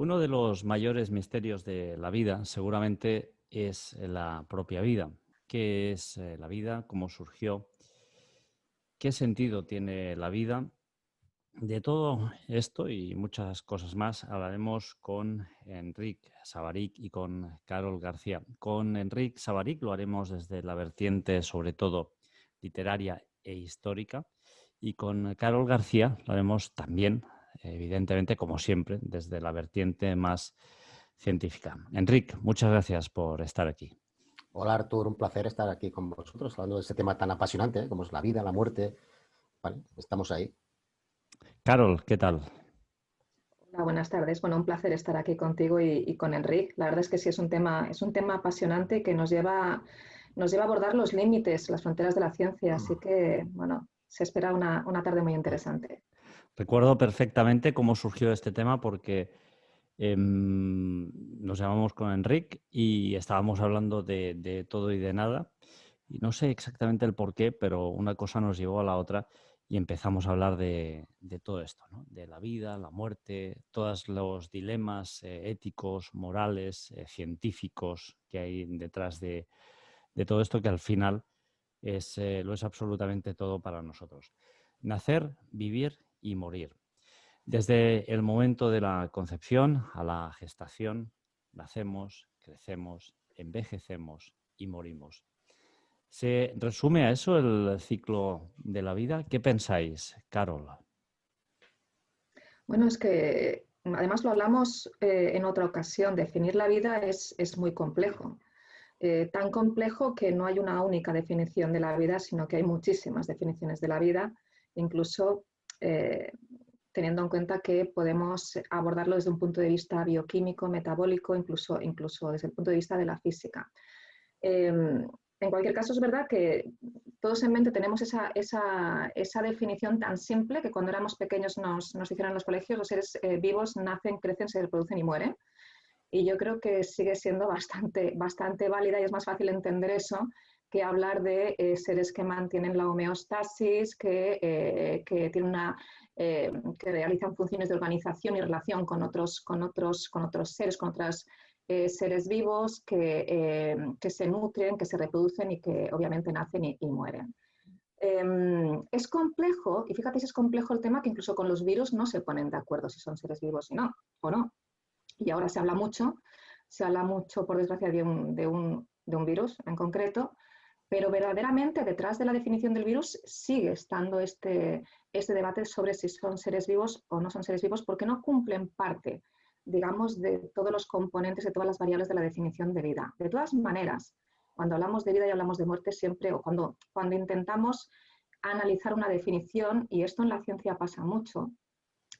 Uno de los mayores misterios de la vida seguramente es la propia vida. ¿Qué es la vida? ¿Cómo surgió? ¿Qué sentido tiene la vida? De todo esto y muchas cosas más hablaremos con Enric Savaric y con Carol García. Con Enric Savaric lo haremos desde la vertiente sobre todo literaria e histórica y con Carol García lo haremos también, evidentemente, como siempre, desde la vertiente más científica. Enric, muchas gracias por estar aquí. Hola Artur, un placer estar aquí con vosotros hablando de este tema tan apasionante, como es la vida, la muerte. Vale, estamos ahí. Carol, ¿qué tal? Hola, buenas tardes. Bueno, un placer estar aquí contigo y con Enric. La verdad es que sí es un tema apasionante que nos lleva a abordar los límites, las fronteras de la ciencia. Así que, bueno, se espera una tarde muy interesante. Recuerdo perfectamente cómo surgió este tema porque nos llamamos con Enric y estábamos hablando de todo y de nada. Y no sé exactamente el por qué, pero una cosa nos llevó a la otra y empezamos a hablar de todo esto, ¿no? De la vida, la muerte, todos los dilemas éticos, morales, científicos que hay detrás de todo esto que al final lo es absolutamente todo para nosotros. Nacer, vivir y morir. Desde el momento de la concepción a la gestación, nacemos, crecemos, envejecemos y morimos. ¿Se resume a eso el ciclo de la vida? ¿Qué pensáis, Carol? Bueno, es que además lo hablamos en otra ocasión. Definir la vida es muy complejo. Tan complejo que no hay una única definición de la vida, sino que hay muchísimas definiciones de la vida, incluso eh, teniendo en cuenta que podemos abordarlo desde un punto de vista bioquímico, metabólico, incluso desde el punto de vista de la física. En cualquier caso, es verdad que todos en mente tenemos esa definición tan simple que cuando éramos pequeños nos dijeron en los colegios, los seres vivos nacen, crecen, se reproducen y mueren. Y yo creo que sigue siendo bastante válida y es más fácil entender eso que hablar de seres que mantienen la homeostasis, que realizan funciones de organización y relación con otros seres, con otros seres vivos que se nutren, que se reproducen y que obviamente nacen y mueren. Es complejo, y fíjate si es complejo el tema que incluso con los virus no se ponen de acuerdo si son seres vivos o no. Y ahora se habla mucho, por desgracia, de un virus en concreto, pero verdaderamente detrás de la definición del virus sigue estando este debate sobre si son seres vivos o no son seres vivos, porque no cumplen parte, digamos, de todos los componentes, de todas las variables de la definición de vida. De todas maneras, cuando hablamos de vida y hablamos de muerte siempre, o cuando intentamos analizar una definición, y esto en la ciencia pasa mucho,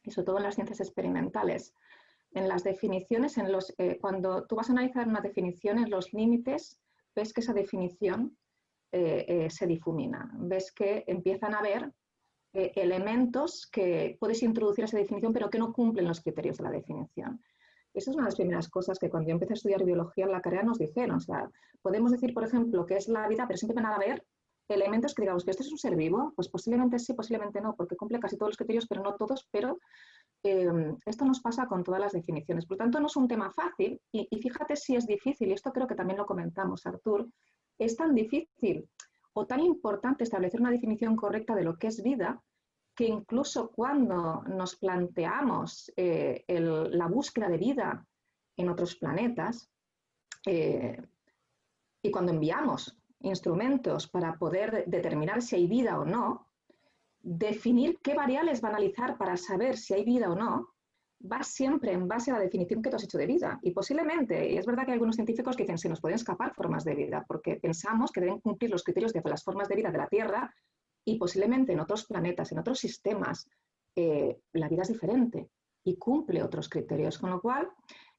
y sobre todo en las ciencias experimentales, en las definiciones, cuando tú vas a analizar una definición, en los límites, ves que esa definición se difumina. Ves que empiezan a haber elementos que puedes introducir a esa definición, pero que no cumplen los criterios de la definición. Esa es una de las primeras cosas que cuando yo empecé a estudiar biología en la carrera nos dijeron. O sea, podemos decir, por ejemplo, que es la vida, pero siempre van a haber elementos que digamos que este es un ser vivo, pues posiblemente sí, posiblemente no, porque cumple casi todos los criterios, pero no todos, pero esto nos pasa con todas las definiciones. Por lo tanto, no es un tema fácil y fíjate si es difícil, y esto creo que también lo comentamos, Artur, es tan difícil o tan importante establecer una definición correcta de lo que es vida, que incluso cuando nos planteamos la búsqueda de vida en otros planetas y cuando enviamos instrumentos para poder determinar si hay vida o no, definir qué variables va a analizar para saber si hay vida o no, va siempre en base a la definición que tú has hecho de vida. Y posiblemente, y es verdad que hay algunos científicos que dicen se nos pueden escapar formas de vida, porque pensamos que deben cumplir los criterios de las formas de vida de la Tierra y posiblemente en otros planetas, en otros sistemas, la vida es diferente y cumple otros criterios. Con lo cual,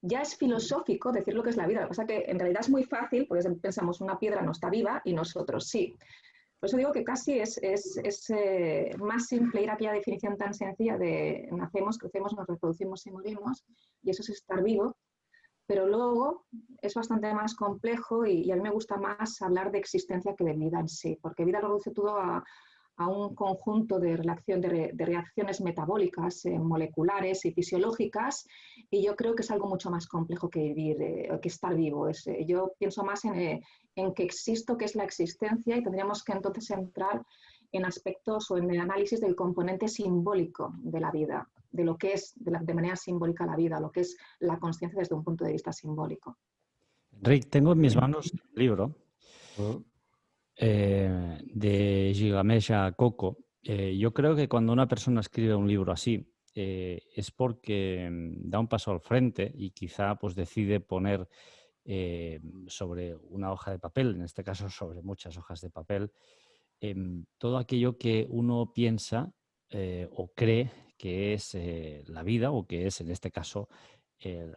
ya es filosófico decir lo que es la vida. Lo que pasa es que en realidad es muy fácil, porque pensamos una piedra no está viva y nosotros sí. Por eso digo que casi es más simple ir a aquella definición tan sencilla de nacemos, crecemos, nos reproducimos y morimos, y eso es estar vivo, pero luego es bastante más complejo y a mí me gusta más hablar de existencia que de vida en sí, porque vida lo reduce todo a a un conjunto de reacciones metabólicas, moleculares y fisiológicas, y yo creo que es algo mucho más complejo que vivir, que estar vivo. Yo pienso más en que existo, que es la existencia, y tendríamos que entonces entrar en aspectos o en el análisis del componente simbólico de la vida, de lo que es de manera simbólica la vida, lo que es la consciencia desde un punto de vista simbólico. Rick, tengo en mis manos un libro Mm. de Gigamesha Coco. Yo creo que cuando una persona escribe un libro así es porque da un paso al frente y quizá pues decide poner sobre una hoja de papel, en este caso sobre muchas hojas de papel, todo aquello que uno piensa o cree que es la vida o que es en este caso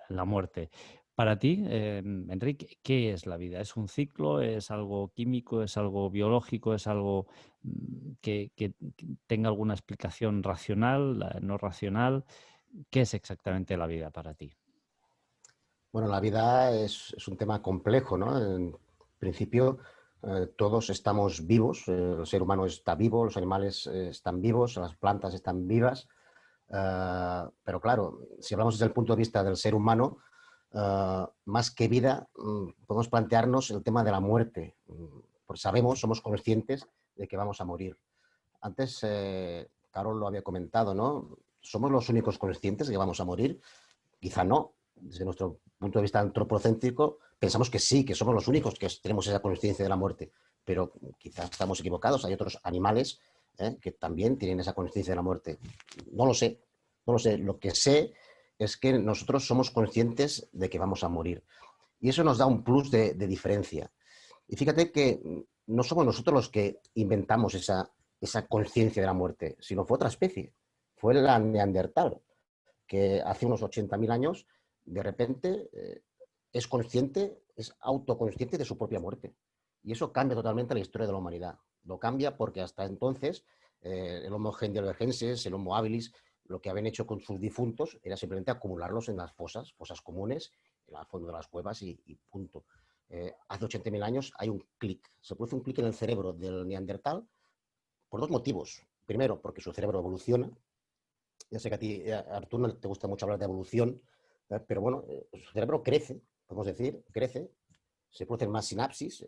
la muerte. Para ti, Enrique, ¿qué es la vida? ¿Es un ciclo? ¿Es algo químico? ¿Es algo biológico? ¿Es algo que tenga alguna explicación racional, no racional? ¿Qué es exactamente la vida para ti? Bueno, la vida es un tema complejo, ¿no? En principio, todos estamos vivos, el ser humano está vivo, los animales están vivos, las plantas están vivas, pero claro, si hablamos desde el punto de vista del ser humano, más que vida, podemos plantearnos el tema de la muerte, porque sabemos, somos conscientes de que vamos a morir. Antes, Carol lo había comentado, ¿no? ¿Somos los únicos conscientes de que vamos a morir? Quizá no. Desde nuestro punto de vista antropocéntrico, pensamos que sí, que somos los únicos que tenemos esa conciencia de la muerte, pero quizás estamos equivocados. Hay otros animales que también tienen esa conciencia de la muerte. No lo sé, no lo sé. Lo que sé es que nosotros somos conscientes de que vamos a morir. Y eso nos da un plus de diferencia. Y fíjate que no somos nosotros los que inventamos esa conciencia de la muerte, sino fue otra especie. Fue la neandertal, que hace unos 80.000 años, de repente, es consciente, es autoconsciente de su propia muerte. Y eso cambia totalmente la historia de la humanidad. Lo cambia porque hasta entonces el Homo heidelbergensis, el Homo habilis, lo que habían hecho con sus difuntos era simplemente acumularlos en las fosas comunes, en el fondo de las cuevas y punto. Hace 80.000 años hay un clic, se produce un clic en el cerebro del neandertal por dos motivos. Primero, porque su cerebro evoluciona. Ya sé que a ti, Artur, no te gusta mucho hablar de evolución, pero bueno, su cerebro crece, podemos decir, crece, se producen más sinapsis,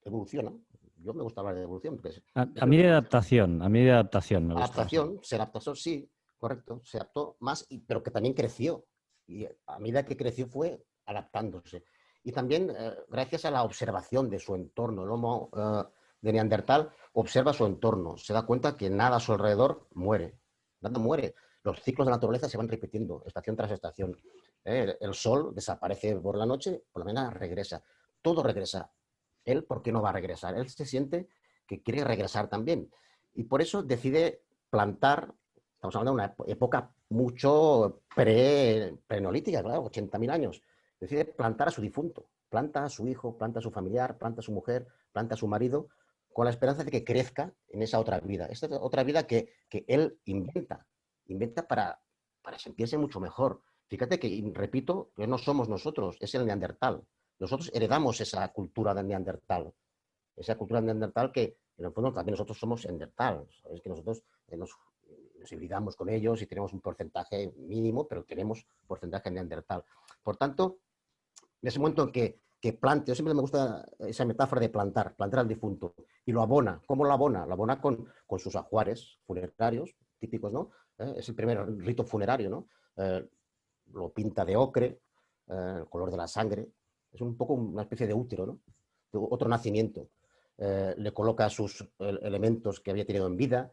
evoluciona. Yo me gusta hablar de evolución. Porque A mí de adaptación, me gusta. Adaptación, se adaptó, sí, correcto, se adaptó más, pero que también creció. Y a medida que creció fue adaptándose. Y también gracias a la observación de su entorno, el Homo de Neandertal observa su entorno, se da cuenta que nada a su alrededor muere, nada muere. Los ciclos de la naturaleza se van repitiendo, estación tras estación. El sol desaparece por la noche, por la mañana regresa. Todo regresa. Él, ¿por qué no va a regresar? Él se siente que quiere regresar también. Y por eso decide plantar, estamos hablando de una época mucho preneolítica, claro, 80.000 años. Decide plantar a su difunto, planta a su hijo, planta a su familiar, planta a su mujer, planta a su marido, con la esperanza de que crezca en esa otra vida. Esta es otra vida que él inventa para sentirse mucho mejor. Fíjate que, repito, que no somos nosotros, es el neandertal. Nosotros heredamos esa cultura del neandertal. Esa cultura neandertal que, en el fondo, también nosotros somos neandertal. Sabéis que nosotros nos hibridamos con ellos y tenemos un porcentaje mínimo, pero tenemos porcentaje neandertal. Por tanto, en ese momento en que plante, yo siempre me gusta esa metáfora de plantar al difunto, y lo abona. ¿Cómo lo abona? Lo abona con sus ajuares funerarios típicos, ¿no? Es el primer rito funerario, ¿no? Lo pinta de ocre, el color de la sangre, es un poco una especie de útero, ¿no? Otro nacimiento. Le coloca sus elementos que había tenido en vida,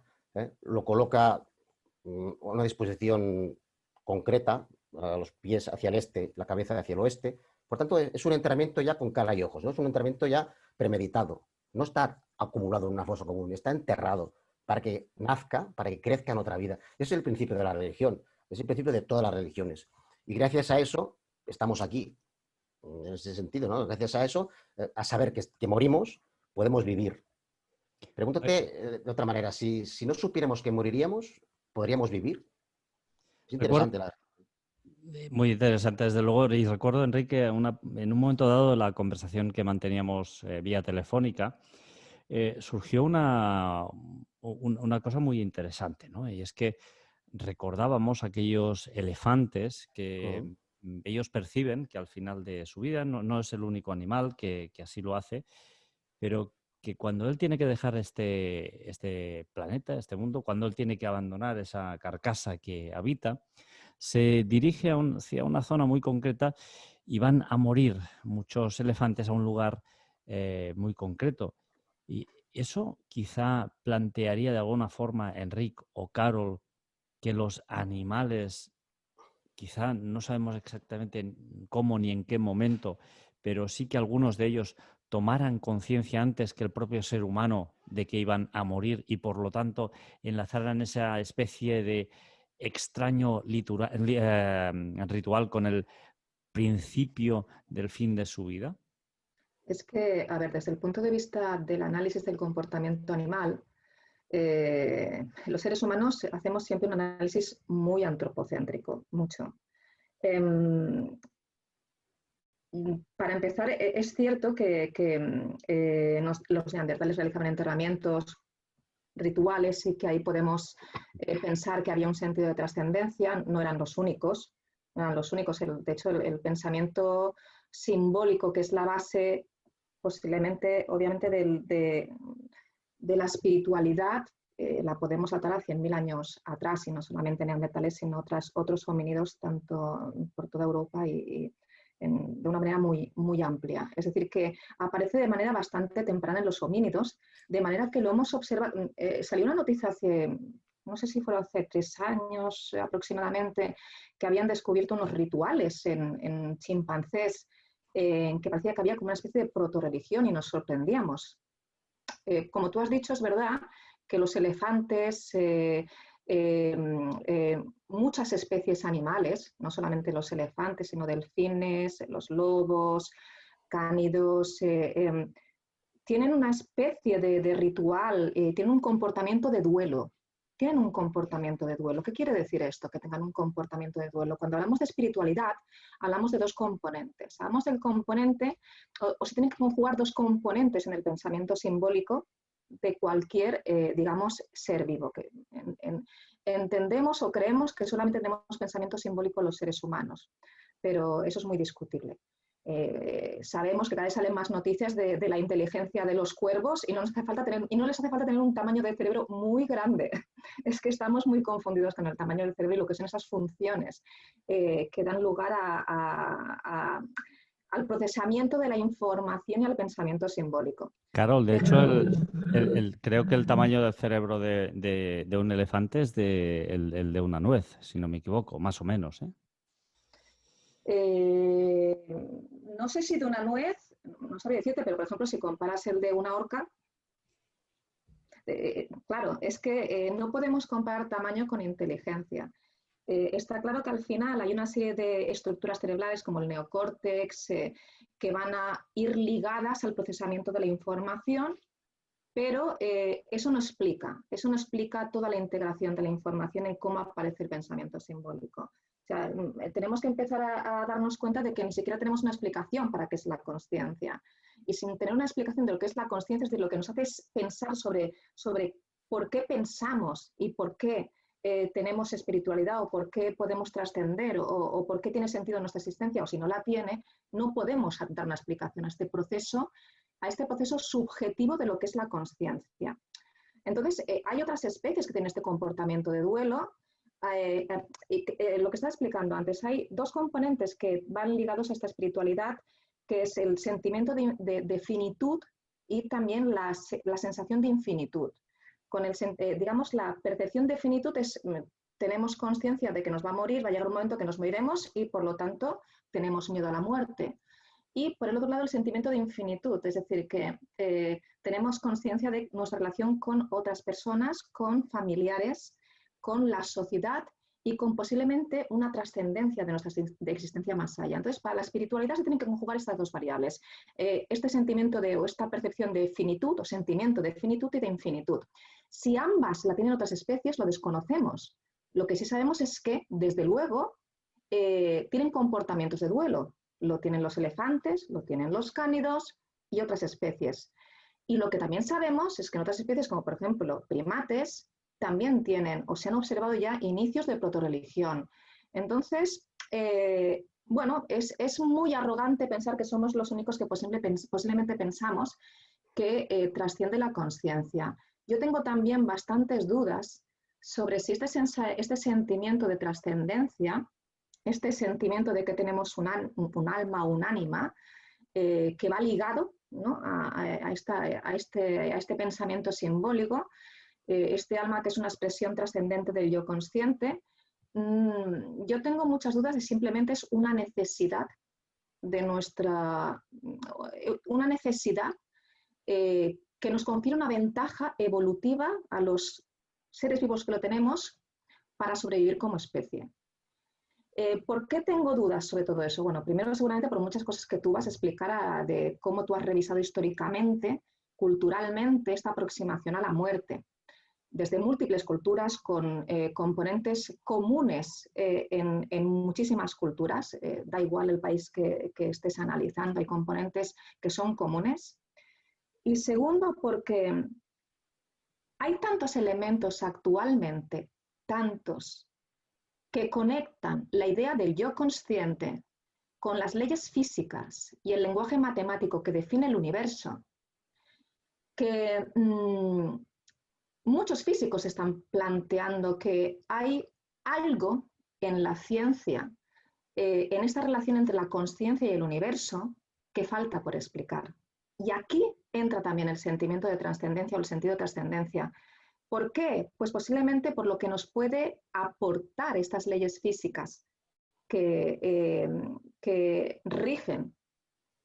lo coloca a una disposición concreta, a los pies hacia el este, la cabeza hacia el oeste. Por tanto, es un enterramiento ya con cara y ojos, ¿no? Es un enterramiento ya premeditado. No está acumulado en una fosa común, está enterrado para que nazca, para que crezca en otra vida. Ese es el principio de la religión, es el principio de todas las religiones. Y gracias a eso estamos aquí, en ese sentido, ¿no? Gracias a eso, a saber que morimos, podemos vivir. Pregúntate de otra manera, si no supiéramos que moriríamos, ¿podríamos vivir? Es interesante. Muy interesante, desde luego. Y recuerdo, Enrique, en un momento dado la conversación que manteníamos vía telefónica, surgió una cosa muy interesante, ¿no? Y es que recordábamos aquellos elefantes que ellos perciben que al final de su vida no es el único animal que así lo hace, pero que cuando él tiene que dejar este planeta, este mundo, cuando él tiene que abandonar esa carcasa que habita, se dirige hacia una zona muy concreta y van a morir muchos elefantes a un lugar muy concreto. Y eso quizá plantearía de alguna forma, Enric o Carol, que los animales, quizá no sabemos exactamente cómo ni en qué momento, pero sí que algunos de ellos tomaran conciencia antes que el propio ser humano de que iban a morir y por lo tanto enlazaran esa especie de extraño ritual con el principio del fin de su vida. Es que, a ver, desde el punto de vista del análisis del comportamiento animal, los seres humanos hacemos siempre un análisis muy antropocéntrico, mucho. Para empezar, es cierto que los neandertales realizaban enterramientos rituales y que ahí podemos pensar que había un sentido de trascendencia, no eran los únicos, de hecho el pensamiento simbólico, que es la base posiblemente, obviamente, de la espiritualidad, la podemos atar a 100.000 años atrás, y no solamente neandertales, sino otros homínidos, tanto por toda Europa y de una manera muy, muy amplia. Es decir, que aparece de manera bastante temprana en los homínidos, de manera que lo hemos observado. Salió una noticia hace, no sé si fue hace 3 años aproximadamente, que habían descubierto unos rituales en chimpancés, en que parecía que había como una especie de protorreligión y nos sorprendíamos. Como tú has dicho, es verdad que los elefantes, muchas especies animales, no solamente los elefantes, sino delfines, los lobos, cánidos, tienen una especie de ritual, tienen un comportamiento de duelo. Tienen un comportamiento de duelo. ¿Qué quiere decir esto? Que tengan un comportamiento de duelo. Cuando hablamos de espiritualidad, hablamos de 2 componentes. Hablamos del componente, o se tienen que conjugar 2 componentes en el pensamiento simbólico de cualquier, digamos, ser vivo. Que entendemos o creemos que solamente tenemos pensamiento simbólico los seres humanos, pero eso es muy discutible. Sabemos que cada vez salen más noticias de la inteligencia de los cuervos y no les hace falta tener un tamaño de cerebro muy grande. Es que estamos muy confundidos con el tamaño del cerebro y lo que son esas funciones que dan lugar al procesamiento de la información y al pensamiento simbólico. Carol, de hecho, creo que el tamaño del cerebro de un elefante es el de una nuez, si no me equivoco, más o menos, ¿eh? No sé si de una nuez, no sabría decirte, pero por ejemplo, si comparas el de una orca, claro, es que no podemos comparar tamaño con inteligencia. Está claro que al final hay una serie de estructuras cerebrales como el neocórtex que van a ir ligadas al procesamiento de la información, pero eso no explica toda la integración de la información en cómo aparece el pensamiento simbólico. O sea, tenemos que empezar a darnos cuenta de que ni siquiera tenemos una explicación para qué es la consciencia. Y sin tener una explicación de lo que es la consciencia, es decir, lo que nos hace es pensar sobre por qué pensamos y por qué tenemos espiritualidad o por qué podemos trascender o por qué tiene sentido nuestra existencia o si no la tiene, no podemos dar una explicación a este proceso subjetivo de lo que es la consciencia. Entonces, hay otras especies que tienen este comportamiento de duelo. Lo que estaba explicando antes, hay 2 componentes que van ligados a esta espiritualidad, que es el sentimiento de finitud y también la sensación de infinitud. Digamos, la percepción de finitud es, tenemos conciencia de que nos va a morir, va a llegar un momento que nos moriremos y por lo tanto tenemos miedo a la muerte. Y por el otro lado, el sentimiento de infinitud, es decir, que tenemos conciencia de nuestra relación con otras personas, con familiares, con la sociedad y con posiblemente una trascendencia de nuestra existencia más allá. Entonces, para la espiritualidad se tienen que conjugar estas 2 variables. Este sentimiento o esta percepción de finitud o sentimiento de finitud y de infinitud. Si ambas la tienen otras especies, lo desconocemos. Lo que sí sabemos es que, desde luego, tienen comportamientos de duelo. Lo tienen los elefantes, lo tienen los cánidos y otras especies. Y lo que también sabemos es que en otras especies, como por ejemplo primates, también tienen o se han observado ya inicios de protorreligión. Entonces, bueno, es muy arrogante pensar que somos los únicos que posiblemente pensamos que trasciende la conciencia. Yo tengo también bastantes dudas sobre si este sentimiento de trascendencia, este sentimiento de que tenemos un alma, un ánima, que va ligado, ¿no?, a este pensamiento simbólico, este alma que es una expresión trascendente del yo consciente. Yo tengo muchas dudas de simplemente es una necesidad de una necesidad que nos confiere una ventaja evolutiva a los seres vivos que lo tenemos para sobrevivir como especie. ¿Por qué tengo dudas sobre todo eso? Bueno, primero seguramente por muchas cosas que tú vas a explicar de cómo tú has revisado históricamente, culturalmente, esta aproximación a la muerte, desde múltiples culturas con componentes comunes en muchísimas culturas, da igual el país que estés analizando, hay componentes que son comunes. Y segundo, porque hay tantos elementos actualmente, tantos, que conectan la idea del yo consciente con las leyes físicas y el lenguaje matemático que define el universo, que muchos físicos están planteando que hay algo en la ciencia, en esta relación entre la consciencia y el universo, que falta por explicar. Y aquí entra también el sentimiento de trascendencia o el sentido de trascendencia. ¿Por qué? Pues posiblemente por lo que nos puede aportar estas leyes físicas que rigen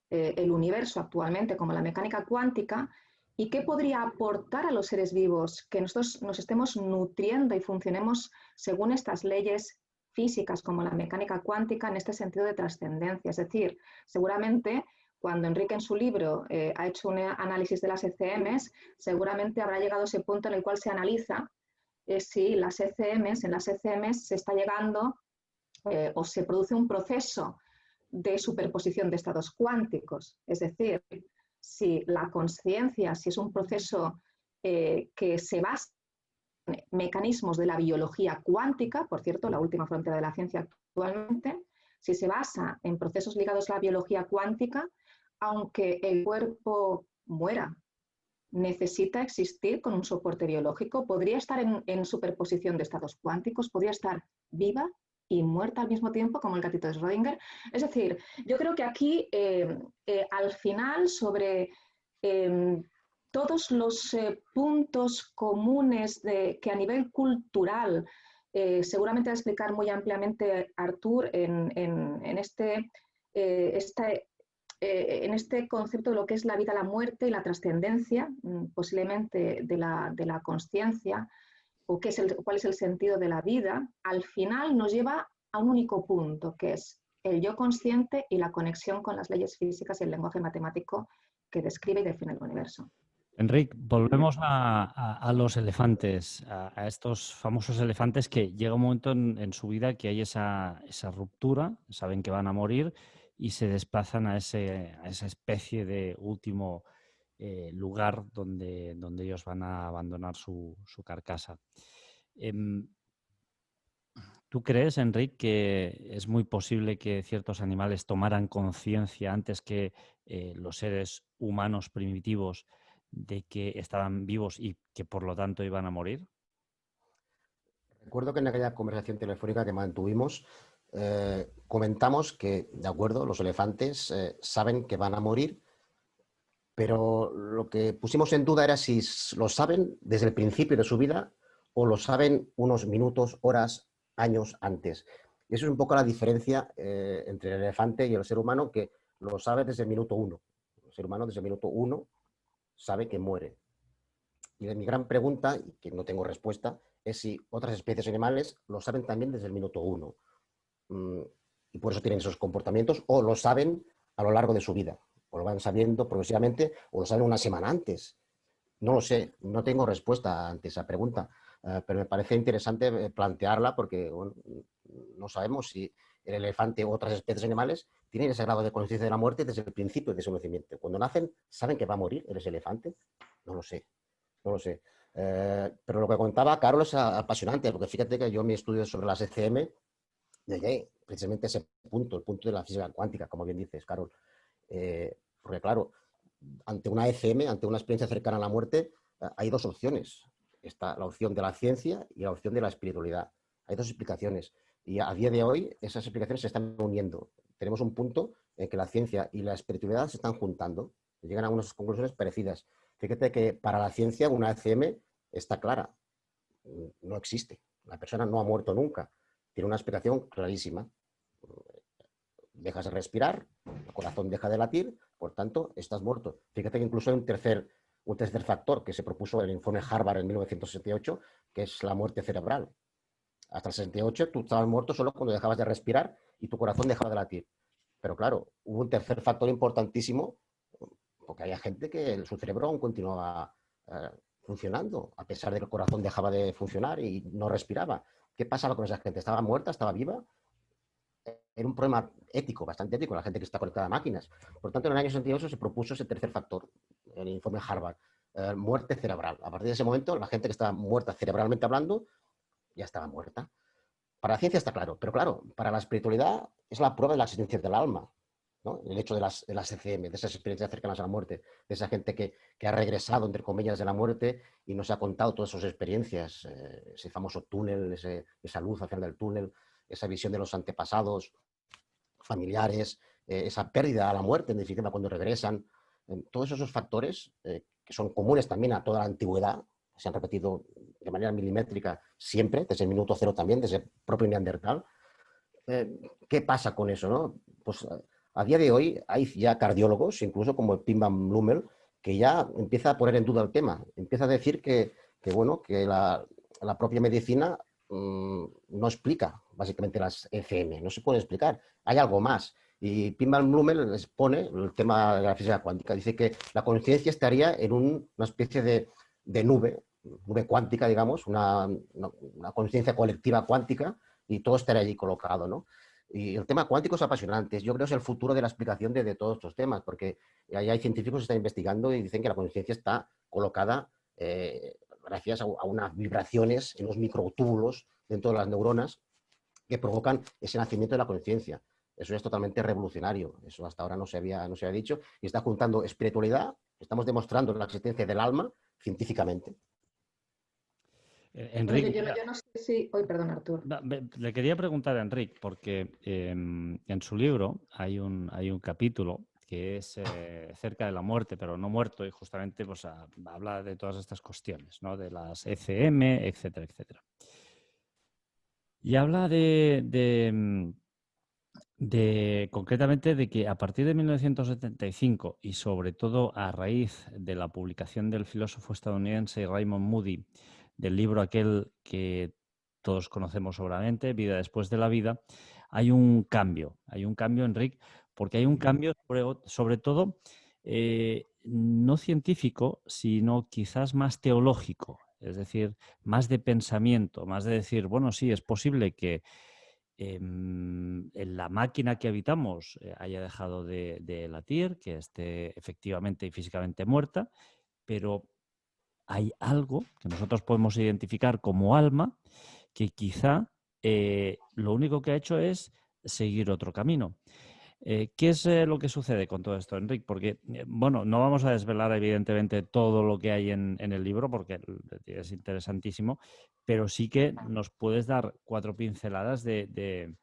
el universo actualmente, como la mecánica cuántica, y qué podría aportar a los seres vivos que nosotros nos estemos nutriendo y funcionemos según estas leyes físicas como la mecánica cuántica en este sentido de trascendencia. Es decir, seguramente cuando Enrique en su libro ha hecho un análisis de las ECMs, seguramente habrá llegado a ese punto en el cual se analiza si en las ECMs se está llegando o se produce un proceso de superposición de estados cuánticos. Es decir, si la conciencia, si es un proceso que se basa en mecanismos de la biología cuántica, por cierto, la última frontera de la ciencia actualmente, si se basa en procesos ligados a la biología cuántica, aunque el cuerpo muera, necesita existir con un soporte biológico, podría estar en superposición de estados cuánticos, podría estar viva y muerta al mismo tiempo, como el gatito de Schrödinger. Es decir, yo creo que aquí, al final, sobre todos los puntos comunes que a nivel cultural seguramente va a explicar muy ampliamente Artur en este concepto de lo que es la vida, la muerte y la trascendencia, posiblemente de la consciencia, o cuál es el sentido de la vida, al final nos lleva a un único punto, que es el yo consciente y la conexión con las leyes físicas y el lenguaje matemático que describe y define el universo. Enric, volvemos a los elefantes, a estos famosos elefantes que llega un momento en su vida que hay esa ruptura, saben que van a morir y se desplazan a esa especie de último lugar donde ellos van a abandonar su carcasa. ¿Tú crees, Enric, que es muy posible que ciertos animales tomaran conciencia antes que los seres humanos primitivos de que estaban vivos y que por lo tanto iban a morir? Recuerdo que en aquella conversación telefónica que mantuvimos comentamos que, de acuerdo, los elefantes saben que van a morir, pero lo que pusimos en duda era si lo saben desde el principio de su vida o lo saben unos minutos, horas, años antes. Y eso es un poco la diferencia entre el elefante y el ser humano, que lo sabe desde el minuto uno. El ser humano desde el minuto uno sabe que muere. Y mi gran pregunta, y que no tengo respuesta, es si otras especies animales lo saben también desde el minuto uno. Y por eso tienen esos comportamientos, o lo saben a lo largo de su vida, o lo van sabiendo progresivamente, o lo saben una semana antes. No lo sé, no tengo respuesta ante esa pregunta, pero me parece interesante plantearla porque bueno, no sabemos si el elefante u otras especies animales tienen ese grado de conciencia de la muerte desde el principio de su nacimiento. Cuando nacen, ¿saben que va a morir ese elefante? No lo sé, no lo sé. Pero lo que contaba Carol es apasionante, porque fíjate que yo en mi estudio sobre las ECM llegué precisamente a ese punto, el punto de la física cuántica, como bien dices, Carol. Porque claro, ante una ECM, ante una experiencia cercana a la muerte, hay dos opciones. Está la opción de la ciencia y la opción de la espiritualidad. Hay dos explicaciones. Y a día de hoy esas explicaciones se están uniendo. Tenemos un punto en que la ciencia y la espiritualidad se están juntando. Llegan a unas conclusiones parecidas. Fíjate que para la ciencia una ECM está clara. No existe. La persona no ha muerto nunca. Tiene una explicación clarísima. Dejas de respirar, el corazón deja de latir, por tanto, estás muerto. Fíjate que incluso hay un tercer factor que se propuso en el informe Harvard en 1968, que es la muerte cerebral. Hasta el 68 tú estabas muerto solo cuando dejabas de respirar y tu corazón dejaba de latir. Pero claro, hubo un tercer factor importantísimo, porque había gente que su cerebro aún continuaba funcionando, a pesar de que el corazón dejaba de funcionar y no respiraba. ¿Qué pasaba con esa gente? ¿Estaba muerta? ¿Estaba viva? Era un problema ético, bastante ético, la gente que está conectada a máquinas. Por tanto, en el año 68 se propuso ese tercer factor, el informe Harvard, muerte cerebral. A partir de ese momento, la gente que estaba muerta cerebralmente hablando, ya estaba muerta. Para la ciencia está claro, pero claro, para la espiritualidad es la prueba de la existencia del alma, ¿no? El hecho de las ECM, de esas experiencias cercanas a la muerte, de esa gente que ha regresado, entre comillas, de la muerte y nos ha contado todas sus experiencias, ese famoso túnel, esa luz al final del túnel, esa visión de los antepasados, familiares, esa pérdida a la muerte, en definitiva, cuando regresan. Todos esos factores que son comunes también a toda la antigüedad, se han repetido de manera milimétrica siempre, desde el minuto cero también, desde el propio Neandertal. ¿Qué pasa con eso? ¿No? Pues a día de hoy hay ya cardiólogos, incluso como Pim Van Bloemel, que ya empieza a poner en duda el tema. Empieza a decir bueno, que la propia medicina no explica básicamente las ECM, no se puede explicar. Hay algo más. Y Pim Van Bloemel les pone el tema de la física cuántica. Dice que la conciencia estaría en una especie de nube cuántica, digamos, una conciencia colectiva cuántica, y todo estaría allí colocado, ¿no? Y el tema cuántico es apasionante. Yo creo que es el futuro de la explicación de todos estos temas, porque hay científicos que están investigando y dicen que la conciencia está colocada gracias a unas vibraciones en los microtúbulos dentro de las neuronas que provocan ese nacimiento de la conciencia. Eso es totalmente revolucionario. Eso hasta ahora no se había dicho. Y está juntando espiritualidad, estamos demostrando la existencia del alma científicamente. Bueno, Enrique, yo no sé si... Hoy, perdón, Artur. le quería preguntar a Enrique, porque en su libro hay un capítulo que es cerca de la muerte, pero no muerto, y justamente pues, habla de todas estas cuestiones, ¿no? De las ECM, etcétera, etcétera. Y habla concretamente de que a partir de 1975 y sobre todo a raíz de la publicación del filósofo estadounidense Raymond Moody del libro aquel que todos conocemos seguramente, Vida después de la vida, hay un cambio, Enrique, porque hay un cambio sobre todo no científico, sino quizás más teológico, es decir, más de pensamiento, más de decir, bueno, sí, es posible que en la máquina que habitamos haya dejado de latir, que esté efectivamente y físicamente muerta, pero hay algo que nosotros podemos identificar como alma que quizá lo único que ha hecho es seguir otro camino. ¿Qué es lo que sucede con todo esto, Enrique? Porque, bueno, no vamos a desvelar evidentemente todo lo que hay en el libro porque es interesantísimo, pero sí que nos puedes dar 4 pinceladas de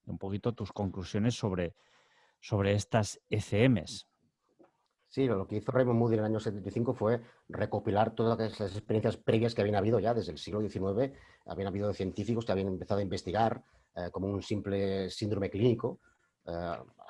un poquito tus conclusiones sobre estas ECMs. Sí, lo que hizo Raymond Moody en el año 75 fue recopilar todas las experiencias previas que habían habido ya desde el siglo XIX. Habían habido científicos que habían empezado a investigar como un simple síndrome clínico,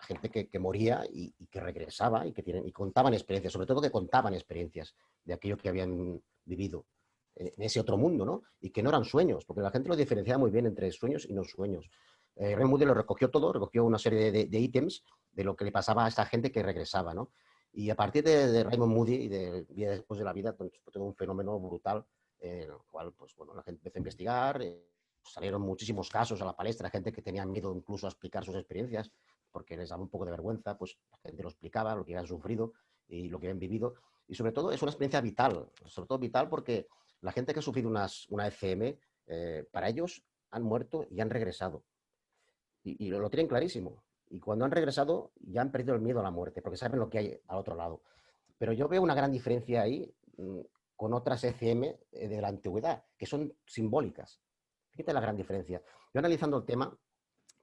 gente que moría y que regresaba y contaban experiencias, sobre todo que contaban experiencias de aquello que habían vivido en ese otro mundo, ¿no? Y que no eran sueños, porque la gente lo diferenciaba muy bien entre sueños y no sueños. Raymond Moody lo recogió todo, recogió una serie de ítems de lo que le pasaba a esta gente que regresaba, ¿no? Y a partir de Raymond Moody y de Vida después de la vida, pues, fue todo un fenómeno brutal, en el cual pues, bueno, la gente empezó a investigar, salieron muchísimos casos a la palestra, gente que tenía miedo incluso a explicar sus experiencias, porque les daba un poco de vergüenza, pues la gente lo explicaba, lo que habían sufrido y lo que habían vivido. Y sobre todo es una experiencia vital, sobre todo vital porque la gente que ha sufrido una ECM, para ellos han muerto y han regresado. Y lo tienen clarísimo. Y cuando han regresado ya han perdido el miedo a la muerte, porque saben lo que hay al otro lado. Pero yo veo una gran diferencia ahí con otras ECM de la antigüedad, que son simbólicas. Fíjate la gran diferencia. Yo analizando el tema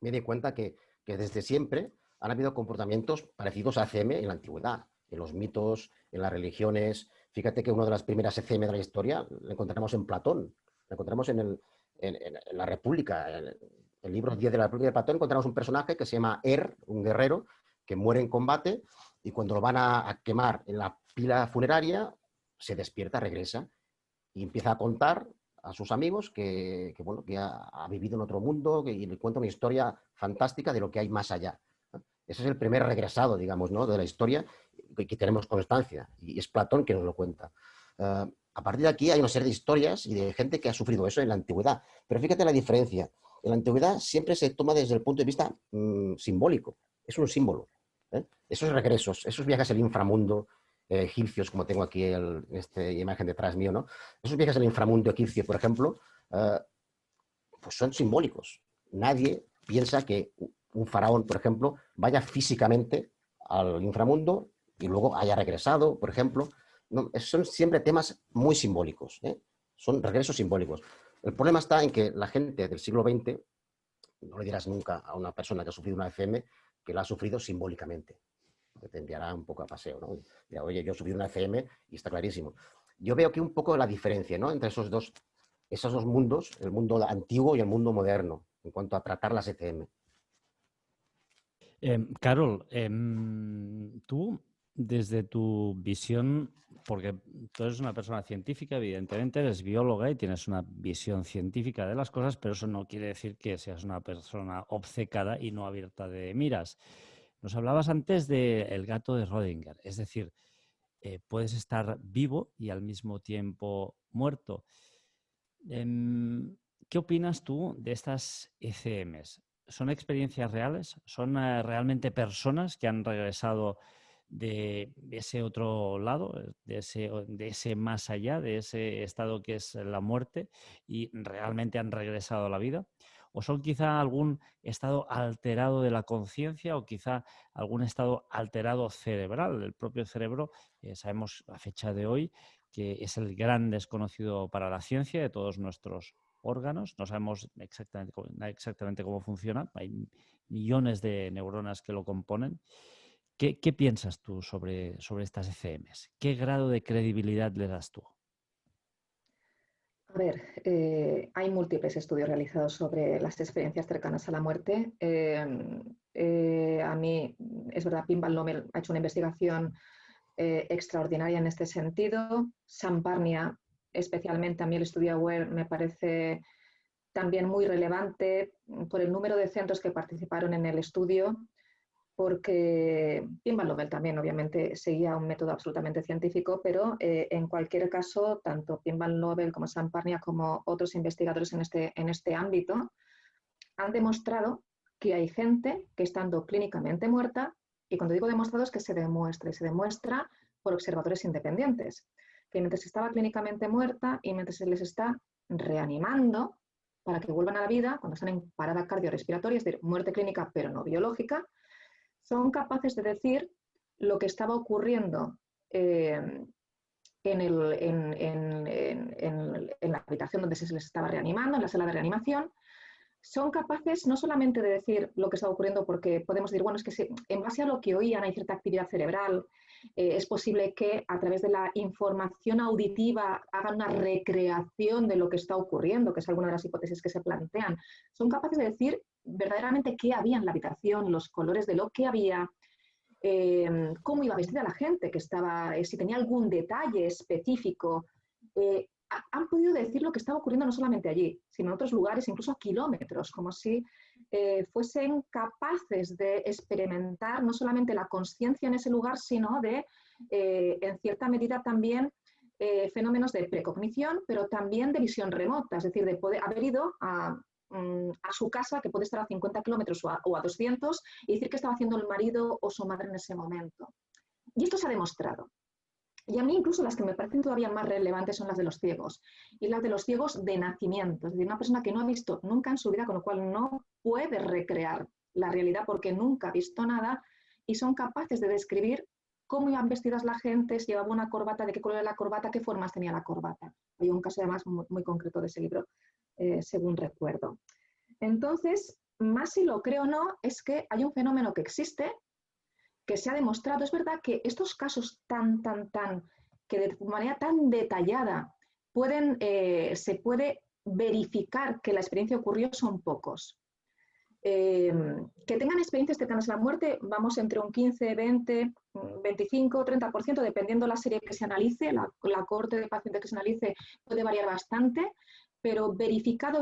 me di cuenta que desde siempre han habido comportamientos parecidos a ECM en la antigüedad, en los mitos, en las religiones. Fíjate que una de las primeras ECM de la historia la encontramos en Platón, la encontramos en la República. En el libro 10 de la República de Platón encontramos un personaje que se llama un guerrero, que muere en combate y cuando lo van a quemar en la pila funeraria, se despierta, regresa y empieza a contar a sus amigos que ha vivido en otro mundo y le cuenta una historia fantástica de lo que hay más allá. Ese es el primer regresado, digamos, ¿no?, de la historia que tenemos constancia, y es Platón quien nos lo cuenta. A partir de aquí hay una serie de historias y de gente que ha sufrido eso en la antigüedad. Pero fíjate la diferencia. En la antigüedad siempre se toma desde el punto de vista simbólico. Es un símbolo. Esos regresos, esos viajes al inframundo egipcios, como tengo aquí esta imagen detrás mío, ¿no? Esos viajes al inframundo egipcio, por ejemplo, pues son simbólicos. Nadie piensa que un faraón, por ejemplo, vaya físicamente al inframundo y luego haya regresado, por ejemplo. No, son siempre temas muy simbólicos, ¿eh? Son regresos simbólicos. El problema está en que la gente del siglo XX, no le dirás nunca a una persona que ha sufrido una ECM que la ha sufrido simbólicamente. Te enviará un poco a paseo, ¿no? Ya, oye, yo he sufrido una ECM y está clarísimo. Yo veo aquí un poco la diferencia, ¿no?, entre esos dos mundos, el mundo antiguo y el mundo moderno, en cuanto a tratar las ECM. Carol, tú, desde tu visión, porque tú eres una persona científica, evidentemente, eres bióloga y tienes una visión científica de las cosas, pero eso no quiere decir que seas una persona obcecada y no abierta de miras. Nos hablabas antes del gato de Schrödinger, es decir, puedes estar vivo y al mismo tiempo muerto. ¿Qué opinas tú de estas ECMs? ¿Son experiencias reales? ¿Son realmente personas que han regresado de ese otro lado, de ese más allá, de ese estado que es la muerte, y realmente han regresado a la vida? ¿O son quizá algún estado alterado de la conciencia o quizá algún estado alterado cerebral? El propio cerebro, sabemos a fecha de hoy, que es el gran desconocido para la ciencia de todos nuestros órganos. No sabemos exactamente cómo funciona. Hay millones de neuronas que lo componen. ¿Qué piensas tú sobre estas ECMs? ¿Qué grado de credibilidad le das tú? A ver, hay múltiples estudios realizados sobre las experiencias cercanas a la muerte. A mí, es verdad, Pim Van Lommel ha hecho una investigación extraordinaria en este sentido. Sam Parnia, especialmente, a mí el estudio AWARE me parece también muy relevante por el número de centros que participaron en el estudio, porque Pim Van Lommel también obviamente seguía un método absolutamente científico, pero en cualquier caso, tanto Pim Van Lommel como Sam Parnia como otros investigadores en este ámbito han demostrado que hay gente que estando clínicamente muerta, y cuando digo demostrado es que se demuestra, y se demuestra por observadores independientes, que mientras estaba clínicamente muerta y mientras se les está reanimando para que vuelvan a la vida, cuando están en parada cardiorrespiratoria, es decir, muerte clínica pero no biológica, son capaces de decir lo que estaba ocurriendo en la habitación donde se les estaba reanimando, en la sala de reanimación. Son capaces no solamente de decir lo que está ocurriendo, porque podemos decir, bueno, es que si, en base a lo que oían hay cierta actividad cerebral, es posible que a través de la información auditiva hagan una recreación de lo que está ocurriendo, que es alguna de las hipótesis que se plantean. Son capaces de decir verdaderamente qué había en la habitación, los colores de lo que había, cómo iba vestida la gente, que estaba, si tenía algún detalle específico. Han podido decir lo que estaba ocurriendo no solamente allí, sino en otros lugares, incluso a kilómetros, como si fuesen capaces de experimentar no solamente la consciencia en ese lugar, sino de, en cierta medida también, fenómenos de precognición, pero también de visión remota, es decir, de poder haber ido a a su casa, que puede estar a 50 kilómetros o a 200, y decir que estaba haciendo el marido o su madre en ese momento. Y esto se ha demostrado. Y a mí incluso las que me parecen todavía más relevantes son las de los ciegos. Y las de los ciegos de nacimiento. Es decir, una persona que no ha visto nunca en su vida, con lo cual no puede recrear la realidad porque nunca ha visto nada, y son capaces de describir cómo iban vestidas la gente, si llevaba una corbata, de qué color era la corbata, qué formas tenía la corbata. Hay un caso además muy concreto de ese libro, según recuerdo. Entonces, más si lo creo o no, es que hay un fenómeno que existe, que se ha demostrado. Es verdad que estos casos que de manera tan detallada se puede verificar que la experiencia ocurrió son pocos. Que tengan experiencias cercanas a la muerte, vamos entre un 15, 20, 25, 30%, dependiendo la serie que se analice, la cohorte de pacientes que se analice puede variar bastante, pero verificado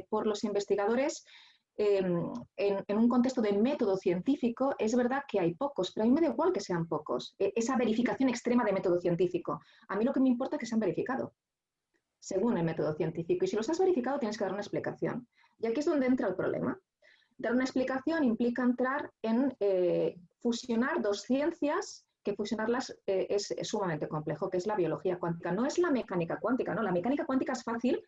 por los investigadores, en un contexto de método científico, es verdad que hay pocos, pero a mí me da igual que sean pocos. Esa verificación extrema de método científico. A mí lo que me importa es que sean verificados, según el método científico. Y si los has verificado, tienes que dar una explicación. Y aquí es donde entra el problema. Dar una explicación implica entrar en fusionar dos ciencias, que fusionarlas es sumamente complejo, que es la biología cuántica. No es la mecánica cuántica, ¿no? La mecánica cuántica es fácil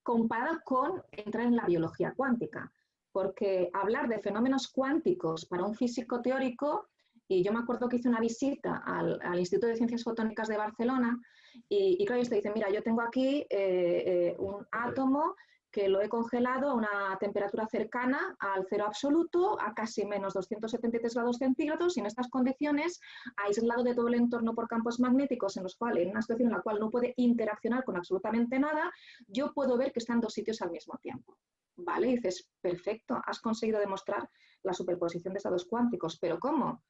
comparada con entrar en la biología cuántica, porque hablar de fenómenos cuánticos para un físico teórico, y yo me acuerdo que hice una visita al Instituto de Ciencias Fotónicas de Barcelona, y claro, ellos te dicen, mira, yo tengo aquí un átomo que lo he congelado a una temperatura cercana al cero absoluto, a casi menos 273 grados centígrados, y en estas condiciones, aislado de todo el entorno por campos magnéticos, en una situación en la cual no puede interaccionar con absolutamente nada, yo puedo ver que están en dos sitios al mismo tiempo. ¿Vale? Y dices, perfecto, has conseguido demostrar la superposición de estados cuánticos, pero ¿cómo?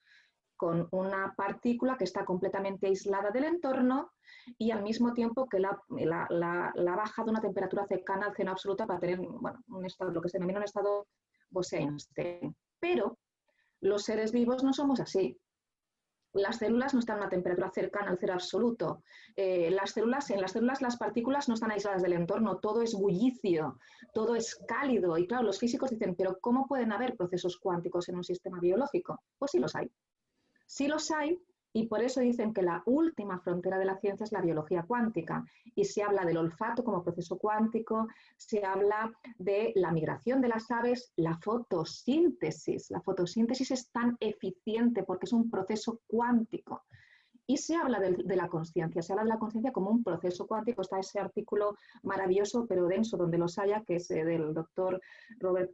Con una partícula que está completamente aislada del entorno y al mismo tiempo que la ha bajado a una temperatura cercana al cero absoluta para tener, bueno, un estado, lo que se denomina un estado Bose-Einstein. Pero los seres vivos no somos así. Las células no están a una temperatura cercana al cero absoluto. En las células las partículas no están aisladas del entorno, todo es bullicio, todo es cálido. Y claro, los físicos dicen, pero ¿cómo pueden haber procesos cuánticos en un sistema biológico? Pues sí los hay. Sí los hay, y por eso dicen que la última frontera de la ciencia es la biología cuántica. Y se habla del olfato como proceso cuántico, se habla de la migración de las aves, la fotosíntesis. La fotosíntesis es tan eficiente porque es un proceso cuántico. Y se habla de la consciencia, se habla de la consciencia como un proceso cuántico. Está ese artículo maravilloso pero denso donde los haya, que es del doctor Roger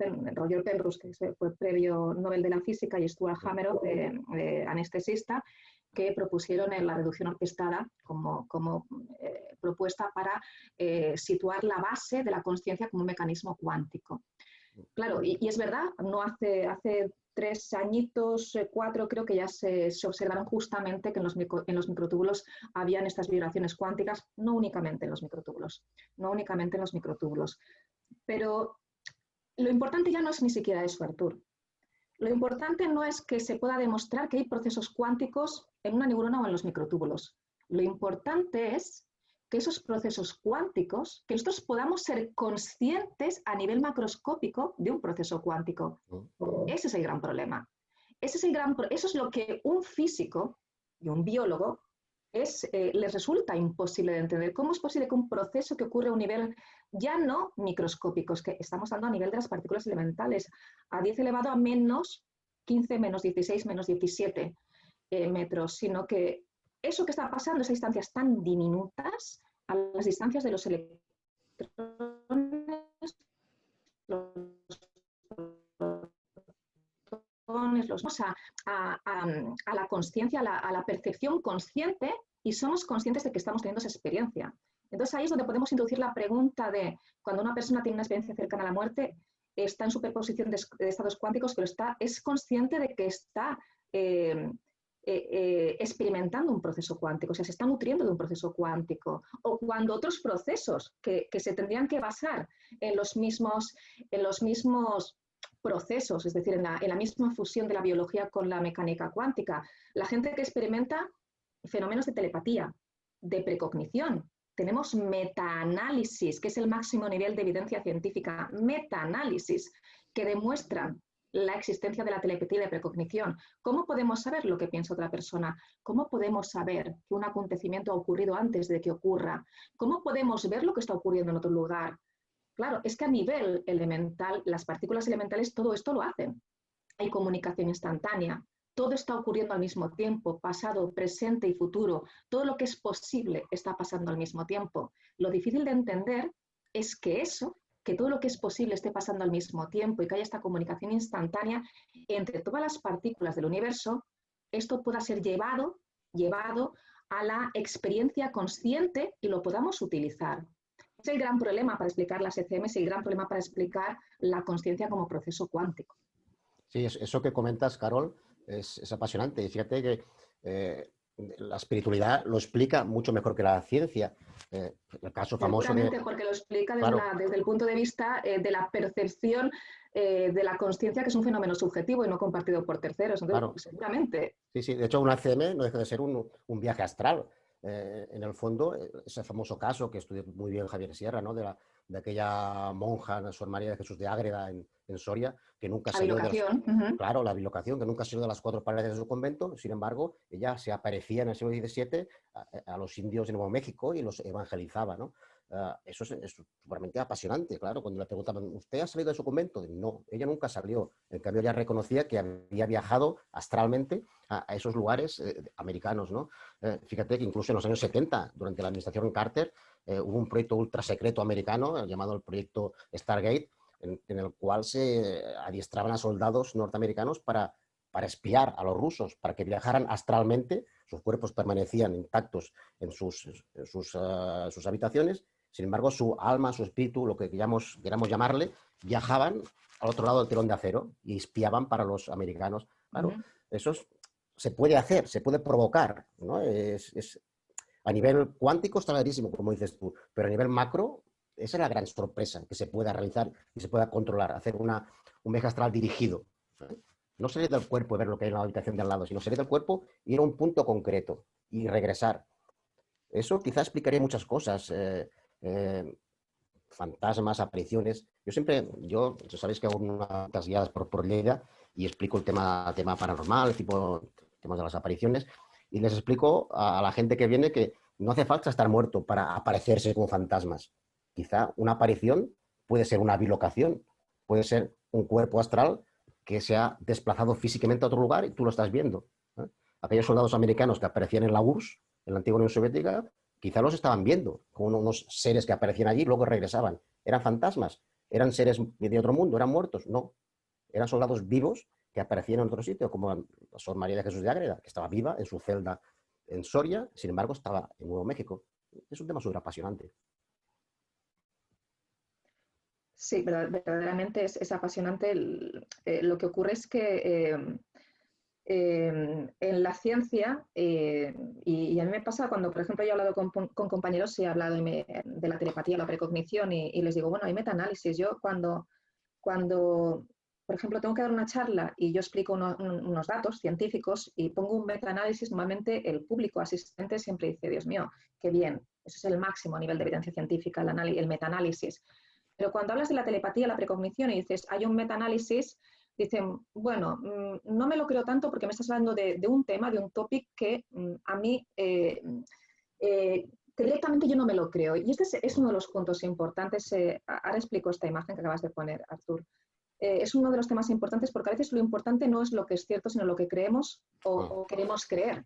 Penrose, que fue premio Nobel de la Física, y Stuart Hameroff, anestesista, que propusieron en la reducción orquestada como propuesta para situar la base de la consciencia como un mecanismo cuántico. Claro, y es verdad, no hace 3 añitos, 4, creo que ya se observaron justamente que en los microtúbulos habían estas vibraciones cuánticas, no únicamente en los microtúbulos, Pero lo importante ya no es ni siquiera eso, Artur. Lo importante no es que se pueda demostrar que hay procesos cuánticos en una neurona o en los microtúbulos. Lo importante es que esos procesos cuánticos, que nosotros podamos ser conscientes a nivel macroscópico de un proceso cuántico. Ese es el gran problema. Eso es lo que un físico y un biólogo les resulta imposible de entender. ¿Cómo es posible que un proceso que ocurre a un nivel ya no microscópico, es que estamos hablando a nivel de las partículas elementales, a 10 elevado a menos 15, menos 16, menos 17 metros, sino que eso que está pasando, esas distancias tan diminutas, a las distancias de los electrones, a la consciencia, a la percepción consciente, y somos conscientes de que estamos teniendo esa experiencia. Entonces ahí es donde podemos introducir la pregunta de cuando una persona tiene una experiencia cercana a la muerte, está en superposición de estados cuánticos, pero es consciente de que está experimentando un proceso cuántico, o sea, se está nutriendo de un proceso cuántico, o cuando otros procesos que se tendrían que basar en los mismos procesos, es decir, en la misma fusión de la biología con la mecánica cuántica. La gente que experimenta fenómenos de telepatía, de precognición, tenemos metaanálisis, que es el máximo nivel de evidencia científica, metaanálisis, que demuestran la existencia de la telepatía y la precognición. ¿Cómo podemos saber lo que piensa otra persona? ¿Cómo podemos saber que un acontecimiento ha ocurrido antes de que ocurra? ¿Cómo podemos ver lo que está ocurriendo en otro lugar? Claro, es que a nivel elemental, las partículas elementales todo esto lo hacen. Hay comunicación instantánea, todo está ocurriendo al mismo tiempo, pasado, presente y futuro. Todo lo que es posible está pasando al mismo tiempo. Lo difícil de entender es que todo lo que es posible esté pasando al mismo tiempo y que haya esta comunicación instantánea entre todas las partículas del universo, esto pueda ser llevado a la experiencia consciente y lo podamos utilizar. Es el gran problema para explicar las ECMs y el gran problema para explicar la consciencia como proceso cuántico. Sí, eso que comentas, Carol, es apasionante. Y fíjate que la espiritualidad lo explica mucho mejor que la ciencia. El caso famoso de... Seguramente porque lo explica Claro, desde el punto de vista de la percepción de la consciencia, que es un fenómeno subjetivo y no compartido por terceros. Entonces, claro. seguramente. Sí, sí. De hecho, una ECM no deja de ser un viaje astral. En el fondo, ese famoso caso que estudió muy bien Javier Sierra, ¿no? De aquella monja, Sor María de Jesús de Ágreda, en Soria, que nunca La salió de las... bilocación. Claro, la bilocación, que nunca salió de las 4 paredes de su convento. Sin embargo, ella se aparecía en el siglo XVII a los indios de Nuevo México y los evangelizaba, ¿no? Eso es sumamente apasionante, claro. Cuando le preguntaban, ¿usted ha salido de su convento? No, ella nunca salió. En cambio, ella reconocía que había viajado astralmente a esos lugares americanos, ¿no? Fíjate que incluso en los años 70, durante la administración Carter, hubo un proyecto ultra secreto americano llamado el proyecto Stargate, en el cual se adiestraban a soldados norteamericanos para espiar a los rusos, para que viajaran astralmente. Sus cuerpos permanecían intactos en sus habitaciones. Sin embargo, su alma, su espíritu, lo que queramos llamarle, viajaban al otro lado del telón de acero y espiaban para los americanos. Claro, eso se puede hacer, se puede provocar, ¿no? A nivel cuántico está clarísimo, como dices tú, pero a nivel macro, esa es la gran sorpresa, que se pueda realizar y se pueda controlar, hacer un viaje astral dirigido. ¿Eh? No salir del cuerpo y ver lo que hay en la habitación de al lado, sino salir del cuerpo, ir a un punto concreto y regresar. Eso quizás explicaría muchas cosas. Fantasmas, apariciones. Yo sabéis que hago unas guiadas por Lleida y explico el tema paranormal, temas de las apariciones, y les explico a la gente que viene que no hace falta estar muerto para aparecerse como fantasmas. Quizá una aparición puede ser una bilocación, puede ser un cuerpo astral que se ha desplazado físicamente a otro lugar y tú lo estás viendo. ¿Eh? Aquellos soldados americanos que aparecían en la URSS, en la antigua Unión Soviética, quizá los estaban viendo, como unos seres que aparecían allí y luego regresaban. ¿Eran fantasmas? ¿Eran seres de otro mundo? ¿Eran muertos? No. Eran soldados vivos que aparecían en otro sitio, como la Sor María de Jesús de Ágreda, que estaba viva en su celda en Soria, sin embargo estaba en Nuevo México. Es un tema súper apasionante. Sí, verdaderamente es apasionante. Lo que ocurre es que en la ciencia, y a mí me pasa cuando, por ejemplo, yo he hablado con compañeros y he hablado de la telepatía, la precognición, y les digo, bueno, hay metaanálisis. Yo cuando, por ejemplo, tengo que dar una charla y yo explico unos datos científicos y pongo un metaanálisis, normalmente el público asistente siempre dice, Dios mío, qué bien, eso es el máximo nivel de evidencia científica, el metaanálisis. Pero cuando hablas de la telepatía, la precognición y dices, hay un metaanálisis, dicen, bueno, no me lo creo tanto porque me estás hablando de un tema, de un topic que a mí directamente yo no me lo creo. Y este es uno de los puntos importantes. Ahora explico esta imagen que acabas de poner, Artur. Es uno de los temas importantes porque a veces lo importante no es lo que es cierto, sino lo que creemos o queremos creer.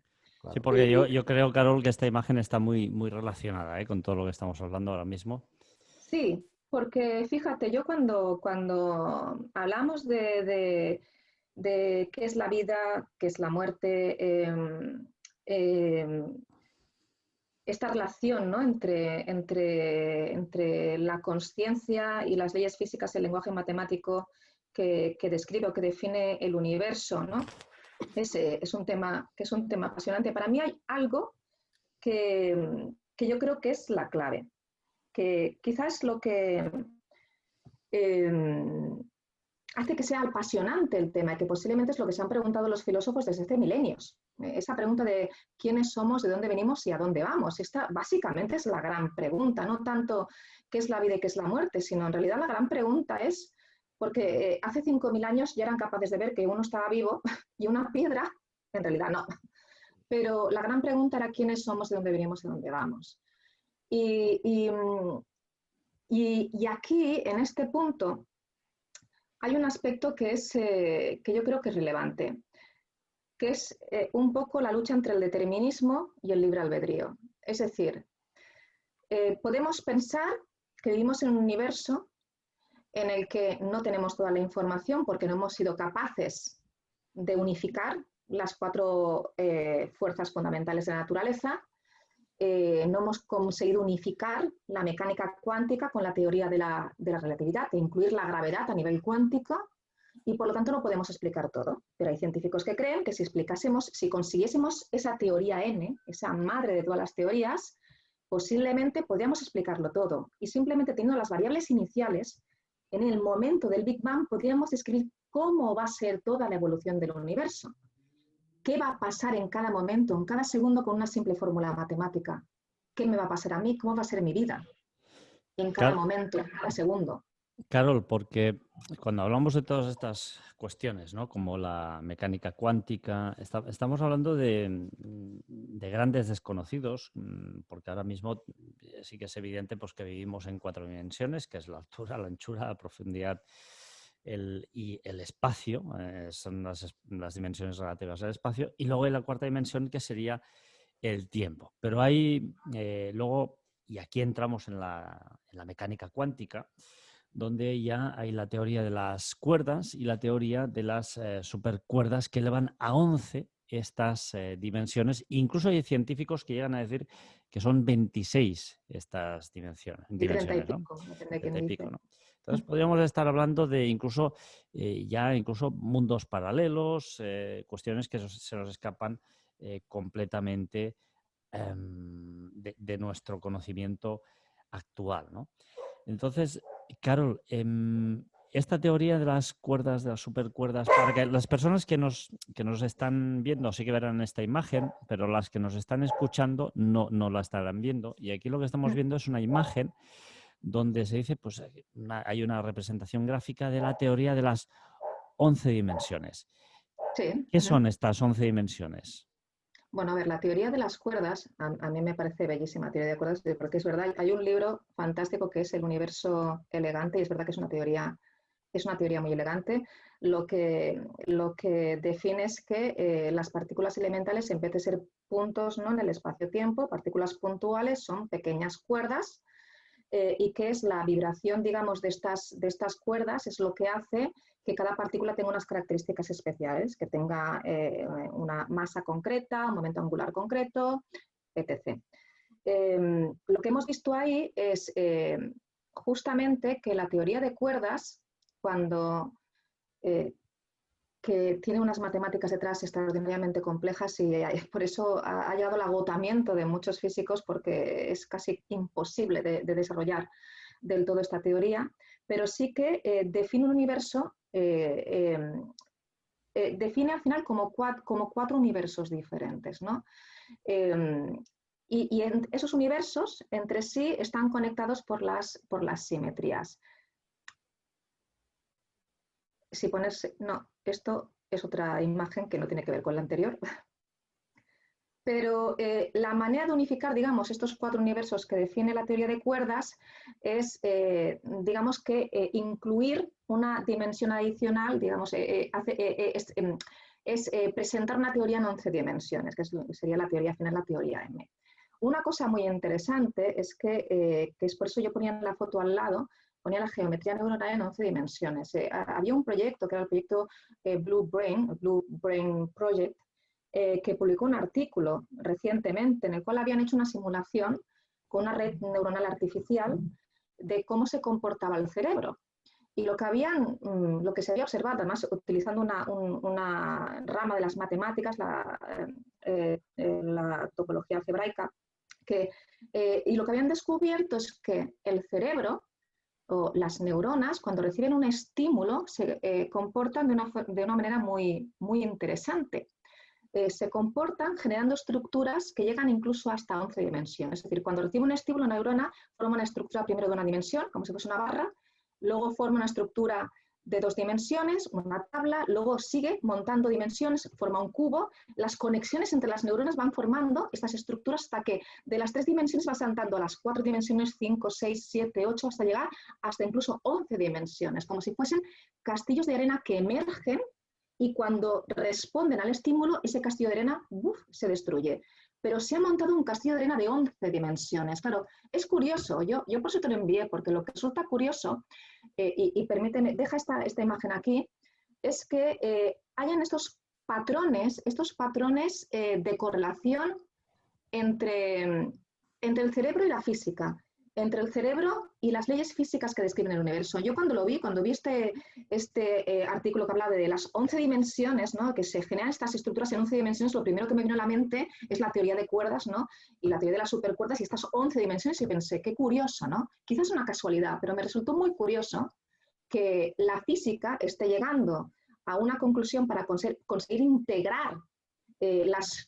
Sí, porque yo creo, Carol, que esta imagen está muy, muy relacionada con todo lo que estamos hablando ahora mismo. Sí, porque fíjate, yo cuando hablamos de qué es la vida, qué es la muerte, esta relación, ¿no? entre la consciencia y las leyes físicas, el lenguaje matemático que describe o que define el universo, ¿no? Es un tema apasionante. Para mí hay algo que yo creo que es la clave, que quizás lo que hace que sea apasionante el tema, que posiblemente es lo que se han preguntado los filósofos desde hace milenios. Esa pregunta de quiénes somos, de dónde venimos y a dónde vamos. Esta básicamente es la gran pregunta, no tanto qué es la vida y qué es la muerte, sino en realidad la gran pregunta es, porque hace 5.000 años ya eran capaces de ver que uno estaba vivo y una piedra, en realidad no. Pero la gran pregunta era quiénes somos, de dónde venimos y a dónde vamos. Y aquí, en este punto, hay un aspecto que yo creo que es relevante, que es un poco la lucha entre el determinismo y el libre albedrío. Es decir, podemos pensar que vivimos en un universo en el que no tenemos toda la información porque no hemos sido capaces de unificar las 4 fuerzas fundamentales de la naturaleza. No hemos conseguido unificar la mecánica cuántica con la teoría de la relatividad, de incluir la gravedad a nivel cuántico, y por lo tanto no podemos explicar todo. Pero hay científicos que creen que si consiguiésemos esa teoría N, esa madre de todas las teorías, posiblemente podríamos explicarlo todo. Y simplemente teniendo las variables iniciales, en el momento del Big Bang podríamos describir cómo va a ser toda la evolución del universo. ¿Qué va a pasar en cada momento, en cada segundo, con una simple fórmula matemática? ¿Qué me va a pasar a mí? ¿Cómo va a ser mi vida? En cada momento, en cada segundo. Carol, porque cuando hablamos de todas estas cuestiones, ¿no? Como la mecánica cuántica, estamos hablando de grandes desconocidos, porque ahora mismo sí que es evidente pues, que vivimos en 4 dimensiones, que es la altura, la anchura, la profundidad y el espacio, son las dimensiones relativas al espacio, y luego hay la 4ª dimensión que sería el tiempo. Pero hay luego, y aquí entramos en la mecánica cuántica, donde ya hay la teoría de las cuerdas y la teoría de las supercuerdas que elevan a 11 estas dimensiones. Incluso hay científicos que llegan a decir que son 26 estas dimensiones, Y 30 y ¿no? pico, depende de quién dice. ¿No? Entonces podríamos estar hablando de incluso mundos paralelos, cuestiones que se nos escapan completamente de nuestro conocimiento actual, ¿no? Entonces, Carol, esta teoría de las cuerdas, de las supercuerdas, para que las personas que nos están viendo sí que verán esta imagen, pero las que nos están escuchando no la estarán viendo. Y aquí lo que estamos viendo es una imagen donde se dice, pues hay una representación gráfica de la teoría de las 11 dimensiones. Sí. ¿Qué son estas 11 dimensiones? Bueno, a ver, la teoría de las cuerdas, a mí me parece bellísima teoría de cuerdas, porque es verdad, hay un libro fantástico que es El universo elegante, y es verdad que es una teoría muy elegante. Lo que define es que las partículas elementales, en vez de ser puntos, ¿no?, en el espacio-tiempo, partículas puntuales, son pequeñas cuerdas, y que es la vibración, digamos, de estas cuerdas, es lo que hace que cada partícula tenga unas características especiales, que tenga una masa concreta, un momento angular concreto, etc. Lo que hemos visto ahí es justamente que la teoría de cuerdas, que tiene unas matemáticas detrás extraordinariamente complejas, y por eso ha llegado al agotamiento de muchos físicos, porque es casi imposible de desarrollar del todo esta teoría, pero sí que define un universo, define al final como 4 universos diferentes, ¿no? Y esos universos entre sí están conectados por las simetrías. Si pones, no, esto es otra imagen que no tiene que ver con la anterior. Pero la manera de unificar, digamos, estos 4 universos que define la teoría de cuerdas es, digamos, que incluir una dimensión adicional, digamos, es presentar una teoría en 11 dimensiones, que sería la teoría final, la teoría M. Una cosa muy interesante es que es por eso yo ponía en la foto al lado, ponía la geometría neuronal en 11 dimensiones. Había un proyecto, que era el proyecto Blue Brain Project, que publicó un artículo recientemente en el cual habían hecho una simulación con una red neuronal artificial de cómo se comportaba el cerebro. Y lo que se había observado, además utilizando una rama de las matemáticas, la topología algebraica, y lo que habían descubierto es que el cerebro o las neuronas, cuando reciben un estímulo, se comportan de una manera muy, muy interesante. Se comportan generando estructuras que llegan incluso hasta 11 dimensiones. Es decir, cuando recibe un estímulo, una neurona forma una estructura primero de una dimensión, como si fuese una barra, luego forma una estructura de 2 dimensiones, una tabla, luego sigue montando dimensiones, forma un cubo. Las conexiones entre las neuronas van formando estas estructuras hasta que de las 3 dimensiones va saltando a las 4 dimensiones, 5, 6, 7, 8, hasta llegar hasta incluso 11 dimensiones, como si fuesen castillos de arena que emergen y cuando responden al estímulo, ese castillo de arena se destruye. Pero se ha montado un castillo de arena de 11 dimensiones. Claro, es curioso, yo por eso te lo envié, porque lo que resulta curioso, y permíteme, deja esta imagen aquí, es que hayan estos patrones de correlación entre el cerebro y la física, entre el cerebro y las leyes físicas que describen el universo. Yo cuando vi este artículo que hablaba de las 11 dimensiones, ¿no?, que se generan estas estructuras en 11 dimensiones, lo primero que me vino a la mente es la teoría de cuerdas, ¿no?, y la teoría de las supercuerdas y estas 11 dimensiones, y pensé, qué curioso, ¿no? Quizás es una casualidad, pero me resultó muy curioso que la física esté llegando a una conclusión para conseguir integrar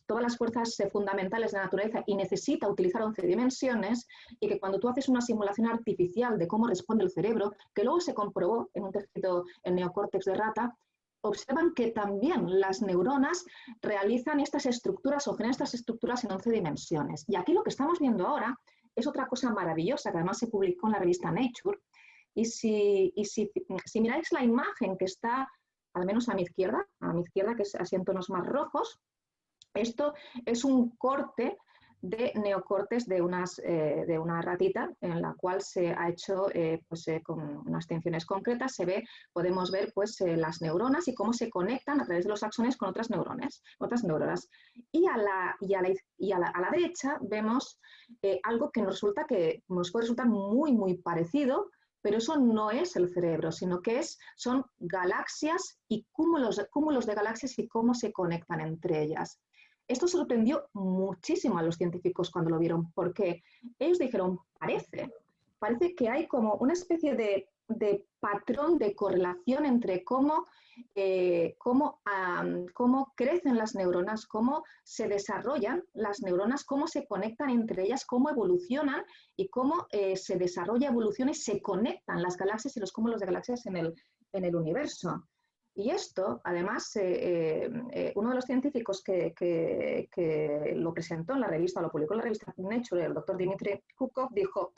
todas las fuerzas fundamentales de la naturaleza y necesita utilizar 11 dimensiones, y que cuando tú haces una simulación artificial de cómo responde el cerebro, que luego se comprobó en un tejido, en neocórtex de rata, observan que también las neuronas realizan estas estructuras o generan estas estructuras en 11 dimensiones. Y aquí lo que estamos viendo ahora es otra cosa maravillosa que además se publicó en la revista Nature. Y si miráis la imagen que está al menos a mi izquierda, que es así en tonos más rojos, esto es un corte de neocortes de una ratita en la cual se ha hecho con unas tensiones concretas. Podemos ver las neuronas y cómo se conectan a través de los axones con otras neuronas. Y a la derecha vemos algo que nos puede resultar muy, muy parecido, pero eso no es el cerebro, sino que son galaxias y cúmulos de galaxias y cómo se conectan entre ellas. Esto sorprendió muchísimo a los científicos cuando lo vieron, porque ellos dijeron, parece que hay como una especie de patrón de correlación entre cómo crecen las neuronas, cómo se desarrollan las neuronas, cómo se conectan entre ellas, cómo evolucionan y cómo se desarrolla, evoluciona y se conectan las galaxias y los cúmulos de galaxias en el universo. Y esto, además, uno de los científicos que lo presentó en la revista, lo publicó en la revista Nature, el doctor Dmitry Kukov, dijo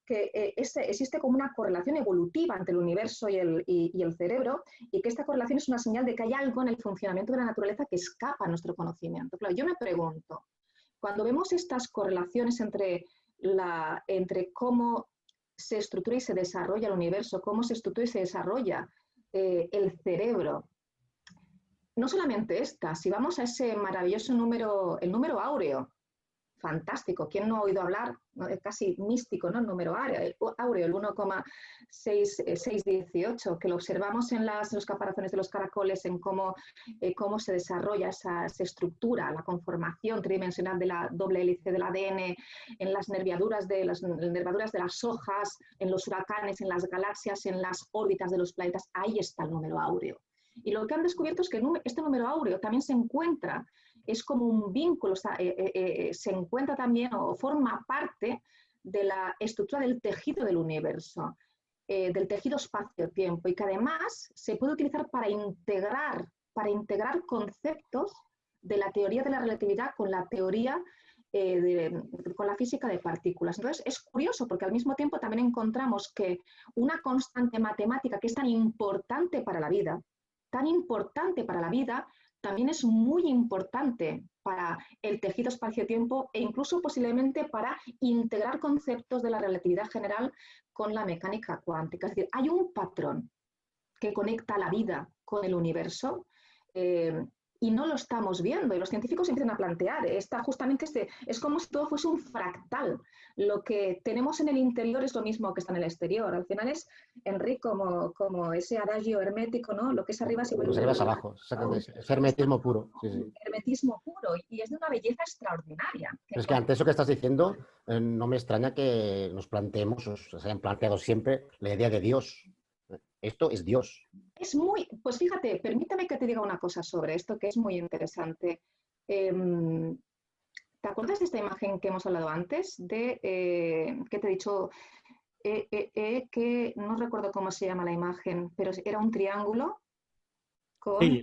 que existe como una correlación evolutiva entre el universo y el cerebro, y que esta correlación es una señal de que hay algo en el funcionamiento de la naturaleza que escapa a nuestro conocimiento. Claro, yo me pregunto, cuando vemos estas correlaciones entre cómo se estructura y se desarrolla el universo, cómo se estructura y se desarrolla el cerebro, no solamente si vamos a ese maravilloso número, el número áureo, fantástico, ¿quién no ha oído hablar? Casi místico, ¿no? El número áureo, el 1,618, que lo observamos en los caparazones de los caracoles, en cómo se desarrolla esa estructura, la conformación tridimensional de la doble hélice del ADN, en las nervaduras de las hojas, en los huracanes, en las galaxias, en las órbitas de los planetas. Ahí está el número áureo. Y lo que han descubierto es que este número áureo también se encuentra, es como un vínculo, se encuentra también o forma parte de la estructura del tejido del universo, del tejido espacio-tiempo, y que además se puede utilizar para integrar conceptos de la teoría de la relatividad con la teoría con la física de partículas. Entonces es curioso porque al mismo tiempo también encontramos que una constante matemática que es tan importante para la vida, también es muy importante para el tejido espacio-tiempo e incluso posiblemente para integrar conceptos de la relatividad general con la mecánica cuántica. Es decir, hay un patrón que conecta la vida con el universo y no lo estamos viendo, y los científicos empiezan a plantear, es como si todo fuese un fractal. Lo que tenemos en el interior es lo mismo que está en el exterior. Al final es, Enrique, como ese adagio hermético, ¿no? Lo que es arriba se vuelve abajo, es hermetismo puro. Sí, sí. Hermetismo puro. oro y es de una belleza extraordinaria. Es que ante eso que estás diciendo, no me extraña que nos planteemos, o se hayan planteado siempre, la idea de Dios. Esto es Dios. Es muy, pues fíjate, permíteme que te diga una cosa sobre esto que es muy interesante. ¿Te acuerdas de esta imagen que hemos hablado antes? Que te he dicho, que no recuerdo cómo se llama la imagen, pero era un triángulo con Sí,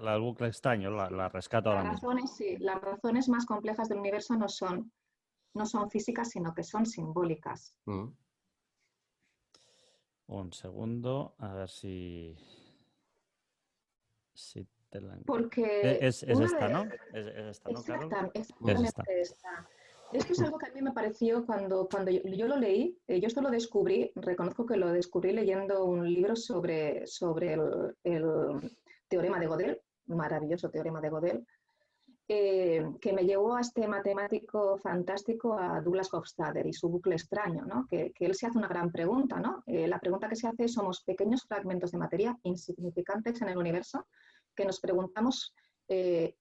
la bucle extraño, la rescato ahora mismo. sí, las razones más complejas del universo no son físicas, sino que son simbólicas. Un segundo, a ver si te la encuentro. Porque Es esta, ¿no? Es esta, ¿no, Carol? Exactamente esta. Esto es algo que a mí me pareció cuando yo lo leí, yo esto lo descubrí, reconozco que lo descubrí leyendo un libro sobre el teorema de Gödel, un maravilloso teorema de Gödel, que me llevó a este matemático fantástico, a Douglas Hofstadter y su bucle extraño, ¿no? Que él se hace una gran pregunta, ¿no? La pregunta que se hace es, somos pequeños fragmentos de materia insignificantes en el universo que nos preguntamos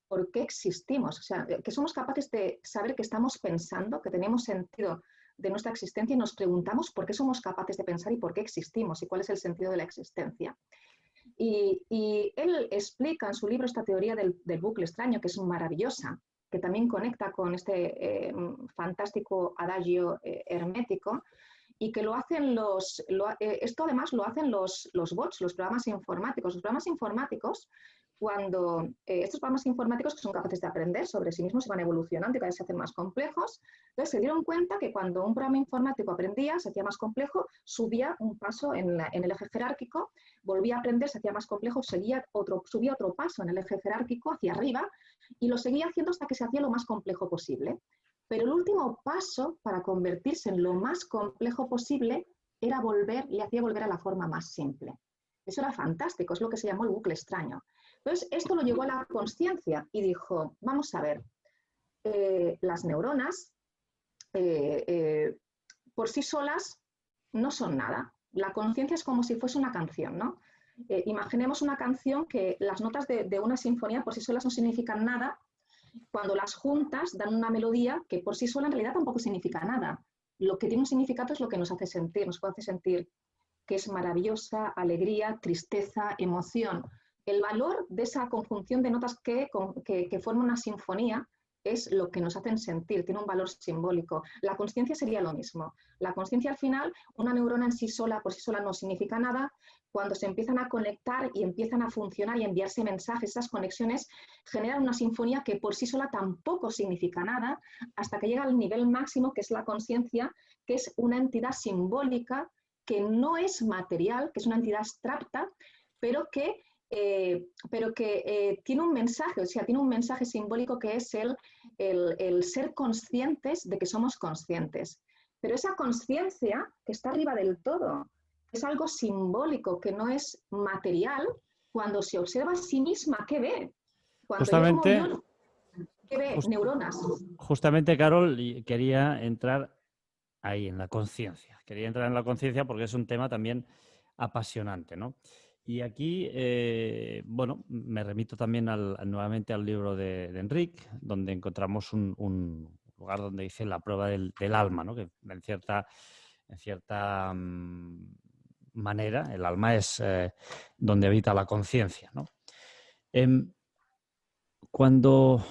por qué existimos, o sea, que somos capaces de saber que estamos pensando, que tenemos sentido de nuestra existencia y nos preguntamos por qué somos capaces de pensar y por qué existimos y cuál es el sentido de la existencia. Y él explica en su libro esta teoría del bucle extraño, que es maravillosa, que también conecta con este fantástico adagio hermético, y que lo hacen esto además lo hacen los bots, los programas informáticos. Los programas informáticos, cuando estos programas informáticos que son capaces de aprender sobre sí mismos, se van evolucionando y cada vez se hacen más complejos, entonces se dieron cuenta que cuando un programa informático aprendía, se hacía más complejo, subía un paso en el eje jerárquico, volvía a aprender, se hacía más complejo, subía otro paso en el eje jerárquico hacia arriba y lo seguía haciendo hasta que se hacía lo más complejo posible. Pero el último paso para convertirse en lo más complejo posible le hacía volver a la forma más simple. Eso era fantástico, es lo que se llamó el bucle extraño. Entonces, esto lo llevó a la consciencia y dijo, vamos a ver, las neuronas por sí solas no son nada. La conciencia es como si fuese una canción, ¿no? Imaginemos una canción que las notas de una sinfonía por sí solas no significan nada. Cuando las juntas dan una melodía que por sí sola en realidad tampoco significa nada. Lo que tiene un significado es lo que nos hace sentir, nos puede hacer sentir que es maravillosa, alegría, tristeza, emoción. El valor de esa conjunción de notas que forma una sinfonía es lo que nos hacen sentir, tiene un valor simbólico. La consciencia sería lo mismo. La consciencia al final, una neurona en sí sola, por sí sola no significa nada. Cuando se empiezan a conectar y empiezan a funcionar y a enviarse mensajes, esas conexiones generan una sinfonía que por sí sola tampoco significa nada, hasta que llega al nivel máximo, que es la consciencia, que es una entidad simbólica que no es material, que es una entidad abstracta, pero que tiene un mensaje, o sea, tiene un mensaje simbólico que es el ser conscientes de que somos conscientes. Pero esa conciencia que está arriba del todo, es algo simbólico, que no es material, cuando se observa a sí misma, ¿qué ve? Cuando Justamente, yo ¿qué ve? Neuronas. Justamente, Carol, quería entrar ahí, en la conciencia. Quería entrar en la conciencia porque es un tema también apasionante, ¿no? Y aquí, bueno, me remito también nuevamente al libro de Enrique, donde encontramos un lugar donde dice la prueba del alma, ¿no? Que en cierta manera el alma es donde habita la conciencia, ¿no? Cuando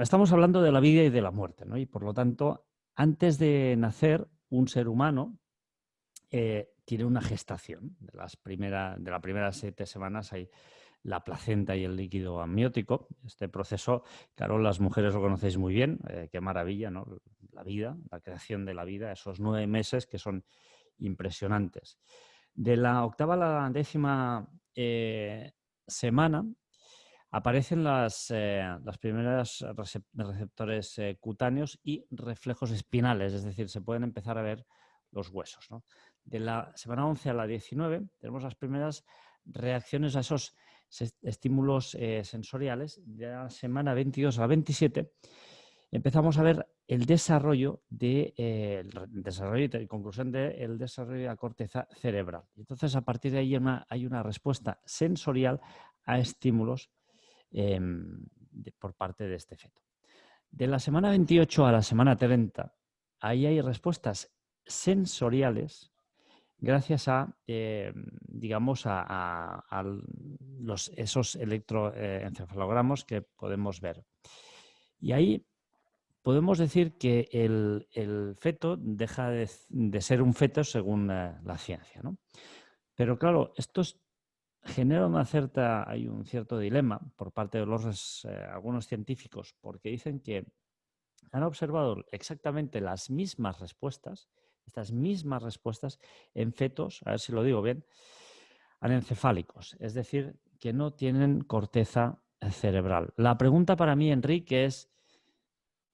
estamos hablando de la vida y de la muerte, ¿no? Y por lo tanto, antes de nacer, un ser humano tiene una gestación. De las primeras 7 semanas hay la placenta y el líquido amniótico. Este proceso, claro, las mujeres lo conocéis muy bien. Qué maravilla, ¿no? La vida, la creación de la vida, esos 9 meses que son impresionantes. De la 8ª a la 10ª semana aparecen las primeras receptores cutáneos y reflejos espinales, es decir, se pueden empezar a ver los huesos, ¿no? De la semana 11 a la 19 tenemos las primeras reacciones a esos estímulos sensoriales. De la semana 22 a la 27 empezamos a ver el desarrollo y conclusión del desarrollo de la corteza cerebral. Y entonces, a partir de ahí hay una respuesta sensorial a estímulos por parte de este feto. De la semana 28 a la semana 30, ahí hay respuestas sensoriales gracias a, digamos, a esos electroencefalogramas que podemos ver. Y ahí podemos decir que el feto deja de ser un feto según la ciencia, ¿no? Pero claro, genera hay un cierto dilema por parte de algunos científicos, porque dicen que han observado exactamente las mismas respuestas, estas mismas respuestas en fetos, a ver si lo digo bien, anencefálicos, es decir, que no tienen corteza cerebral. La pregunta para mí, Enrique,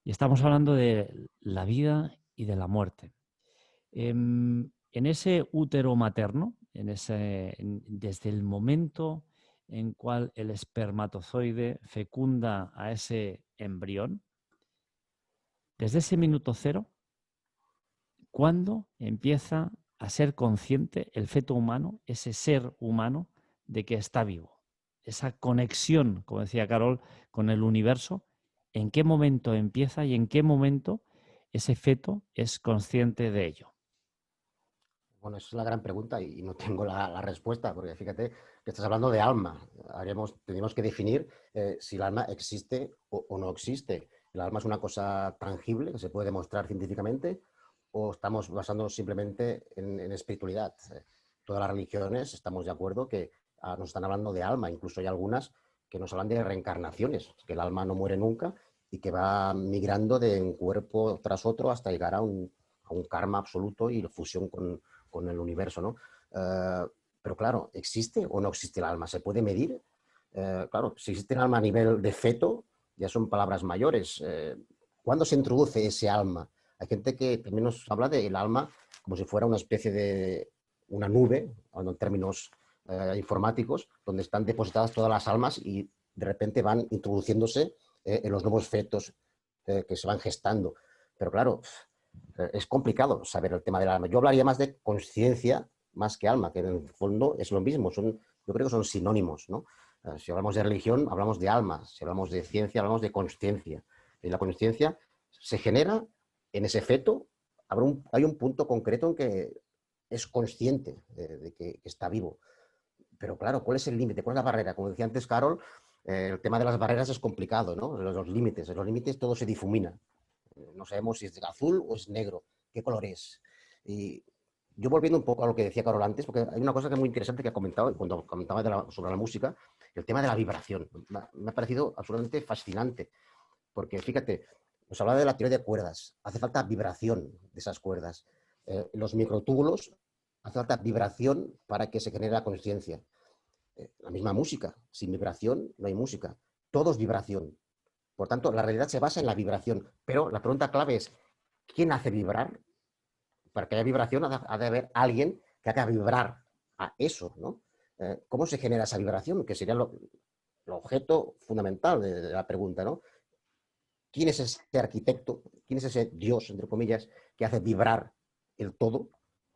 y estamos hablando de la vida y de la muerte. En ese útero materno, desde el momento en cual el espermatozoide fecunda a ese embrión, desde ese minuto cero, ¿cuándo empieza a ser consciente el feto humano, ese ser humano, de que está vivo? Esa conexión, como decía Carol, con el universo, ¿en qué momento empieza y en qué momento ese feto es consciente de ello? Bueno, esa es la gran pregunta y no tengo la respuesta, porque fíjate que estás hablando de alma. Tendríamos que definir si el alma existe o no existe. ¿El alma es una cosa tangible que se puede demostrar científicamente o estamos basándonos simplemente en espiritualidad? Todas las religiones estamos de acuerdo que nos están hablando de alma, incluso hay algunas que nos hablan de reencarnaciones, que el alma no muere nunca y que va migrando de un cuerpo tras otro hasta llegar a un karma absoluto y fusión con el universo, ¿no? Pero claro, ¿existe o no existe el alma? ¿Se puede medir? Claro, si existe el alma a nivel de feto, ya son palabras mayores. ¿Cuándo se introduce ese alma? Hay gente que también nos habla del alma como si fuera una especie de una nube, hablando en términos informáticos, donde están depositadas todas las almas y de repente van introduciéndose en los nuevos fetos que se van gestando. Pero claro, es complicado saber el tema del alma. Yo hablaría más de conciencia más que alma, que en el fondo es lo mismo. Yo creo que son sinónimos, ¿no? Si hablamos de religión, hablamos de alma. Si hablamos de ciencia, hablamos de consciencia. Y la consciencia se genera en ese feto. Hay un punto concreto en que es consciente de que está vivo. Pero claro, ¿cuál es el límite? ¿Cuál es la barrera? Como decía antes Carol, el tema de las barreras es complicado, ¿no? Los límites. En los límites todo se difumina. No sabemos si es azul o es negro, qué color es. Y yo volviendo un poco a lo que decía Carol antes, porque hay una cosa que es muy interesante que ha comentado cuando comentaba sobre la música, el tema de la vibración. Me ha parecido absolutamente fascinante, porque fíjate, nos hablaba de la teoría de cuerdas, hace falta vibración de esas cuerdas. Los microtúbulos, hace falta vibración para que se genere la conciencia. La misma música, sin vibración no hay música, todo es vibración. Por tanto, la realidad se basa en la vibración. Pero la pregunta clave es, ¿quién hace vibrar? Para que haya vibración ha de haber alguien que haga vibrar a eso, ¿no? ¿Cómo se genera esa vibración? Que sería el objeto fundamental de la pregunta, ¿no? ¿Quién es ese arquitecto? ¿Quién es ese Dios, entre comillas, que hace vibrar el todo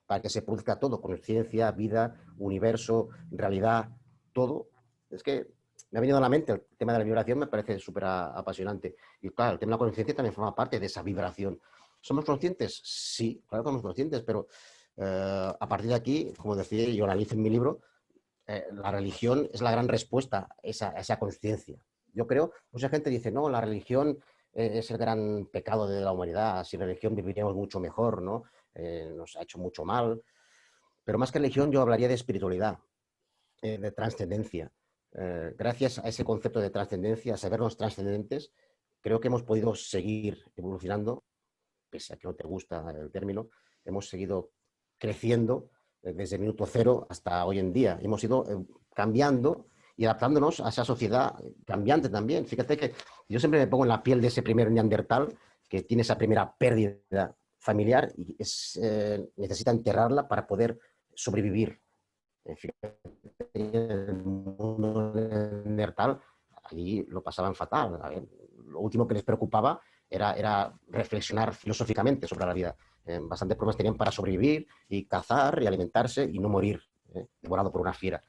para que se produzca todo? Conciencia, vida, universo, realidad, todo. Es que me ha venido a la mente el tema de la vibración, me parece súper apasionante. Y claro, el tema de la conciencia también forma parte de esa vibración. ¿Somos conscientes? Sí, claro que somos conscientes, pero a partir de aquí, como decía, yo analizo en mi libro, la religión es la gran respuesta a esa conciencia. Yo creo, mucha gente dice, no, la religión es el gran pecado de la humanidad, sin religión viviríamos mucho mejor, ¿no? Nos ha hecho mucho mal. Pero más que religión, yo hablaría de espiritualidad, de trascendencia. Gracias a ese concepto de trascendencia, a sabernos trascendentes, creo que hemos podido seguir evolucionando, pese a que no te gusta el término, hemos seguido creciendo desde el minuto cero hasta hoy en día. Hemos ido cambiando y adaptándonos a esa sociedad cambiante también. Fíjate que yo siempre me pongo en la piel de ese primer neandertal que tiene esa primera pérdida familiar y necesita enterrarla para poder sobrevivir. Fíjate, el mundo neandertal, allí lo pasaban fatal. Lo último que les preocupaba era reflexionar filosóficamente sobre la vida. Bastantes problemas tenían para sobrevivir y cazar y alimentarse y no morir devorado por una fiera.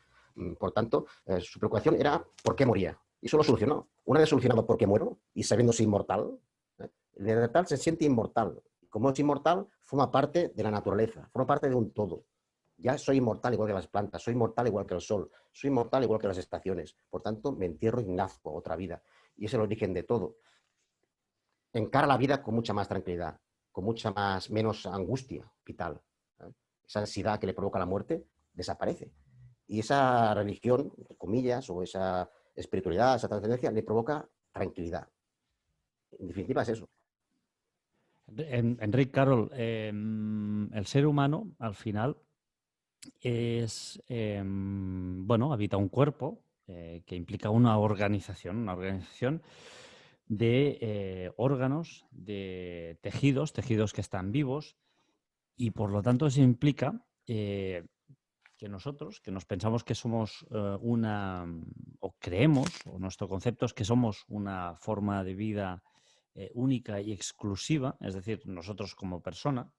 Por tanto, su preocupación era por qué moría. Y eso lo solucionó. Una vez solucionado por qué muero y sabiéndose inmortal, el neandertal se siente inmortal. Como es inmortal, forma parte de la naturaleza, forma parte de un todo. Ya soy inmortal igual que las plantas, soy inmortal igual que el sol, soy inmortal igual que las estaciones. Por tanto, me entierro y nazco otra vida. Y es el origen de todo. Encara la vida con mucha más tranquilidad, con menos angustia vital. Esa ansiedad que le provoca la muerte desaparece. Y esa religión, entre comillas, o esa espiritualidad, esa trascendencia, le provoca tranquilidad. En definitiva es eso. Enric, Carol, el ser humano al final es, bueno, habita un cuerpo que implica una organización de órganos, de tejidos que están vivos, y por lo tanto eso implica que nosotros, que nos pensamos que somos o creemos, o nuestro concepto es que somos una forma de vida única y exclusiva, es decir, nosotros como persona,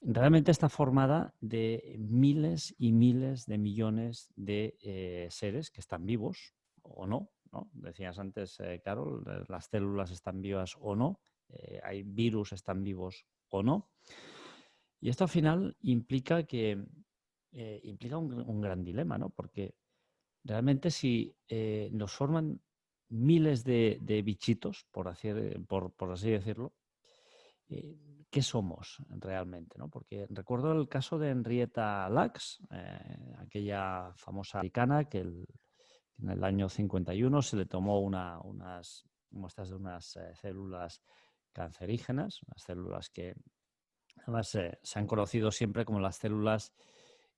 realmente está formada de miles y miles de millones de seres que están vivos o no, ¿no? Decías antes, Carol, las células están vivas o no, hay virus, están vivos o no. Y esto al final implica un gran dilema, ¿no? Porque realmente si nos forman miles de bichitos, por así decirlo, ¿qué somos realmente, ¿no? Porque recuerdo el caso de Henrietta Lacks, aquella famosa americana que en el año 51 se le tomó unas muestras de unas células cancerígenas, unas células que además se han conocido siempre como las células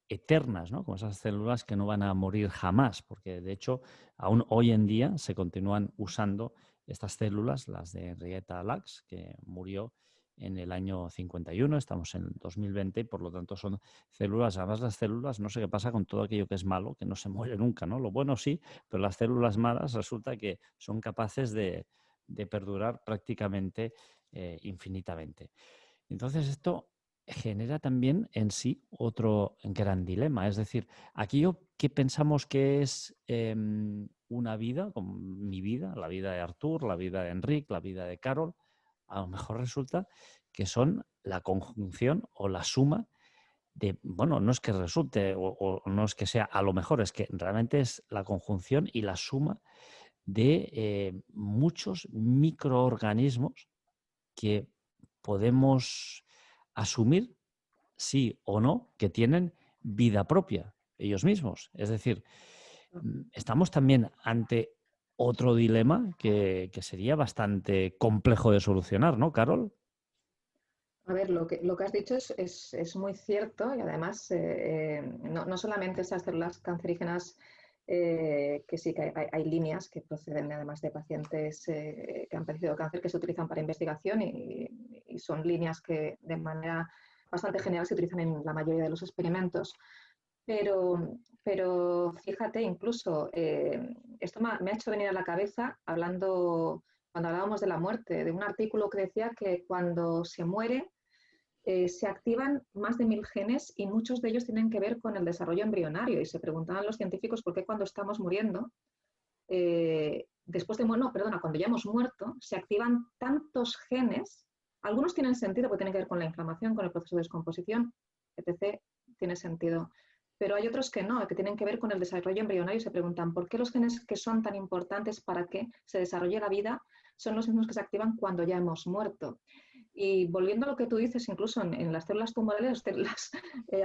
eternas, ¿no? Como esas células que no van a morir jamás, porque de hecho aún hoy en día se continúan usando estas células, las de Henrietta Lacks, que murió en el año 51, estamos en el 2020 y por lo tanto son células, además las células, no sé qué pasa con todo aquello que es malo, que no se muere nunca, ¿no? Lo bueno sí, pero las células malas resulta que son capaces de perdurar prácticamente infinitamente. Entonces esto genera también en sí otro gran dilema. Es decir, aquello que pensamos que es una vida, como mi vida, la vida de Artur, la vida de Enric, la vida de Carol, a lo mejor resulta que son la conjunción o la suma de, bueno, no es que resulte o no es que sea a lo mejor, es que realmente es la conjunción y la suma de muchos microorganismos que podemos asumir, sí o no, que tienen vida propia ellos mismos. Es decir, estamos también ante otro dilema que sería bastante complejo de solucionar, ¿no, Carol? A ver, lo que has dicho es muy cierto y además no solamente esas células cancerígenas, que sí que hay líneas que proceden además de pacientes que han padecido cáncer que se utilizan para investigación y son líneas que de manera bastante general se utilizan en la mayoría de los experimentos. Pero fíjate, incluso esto me ha hecho venir a la cabeza cuando hablábamos de la muerte, de un artículo que decía que cuando se muere se activan más de 1000 genes y muchos de ellos tienen que ver con el desarrollo embrionario. Y se preguntaban los científicos por qué cuando estamos muriendo, cuando ya hemos muerto, se activan tantos genes. Algunos tienen sentido porque tienen que ver con la inflamación, con el proceso de descomposición, etc. Tiene sentido. Pero hay otros que no, que tienen que ver con el desarrollo embrionario y se preguntan por qué los genes que son tan importantes para que se desarrolle la vida son los mismos que se activan cuando ya hemos muerto. Y volviendo a lo que tú dices, incluso en las células tumorales,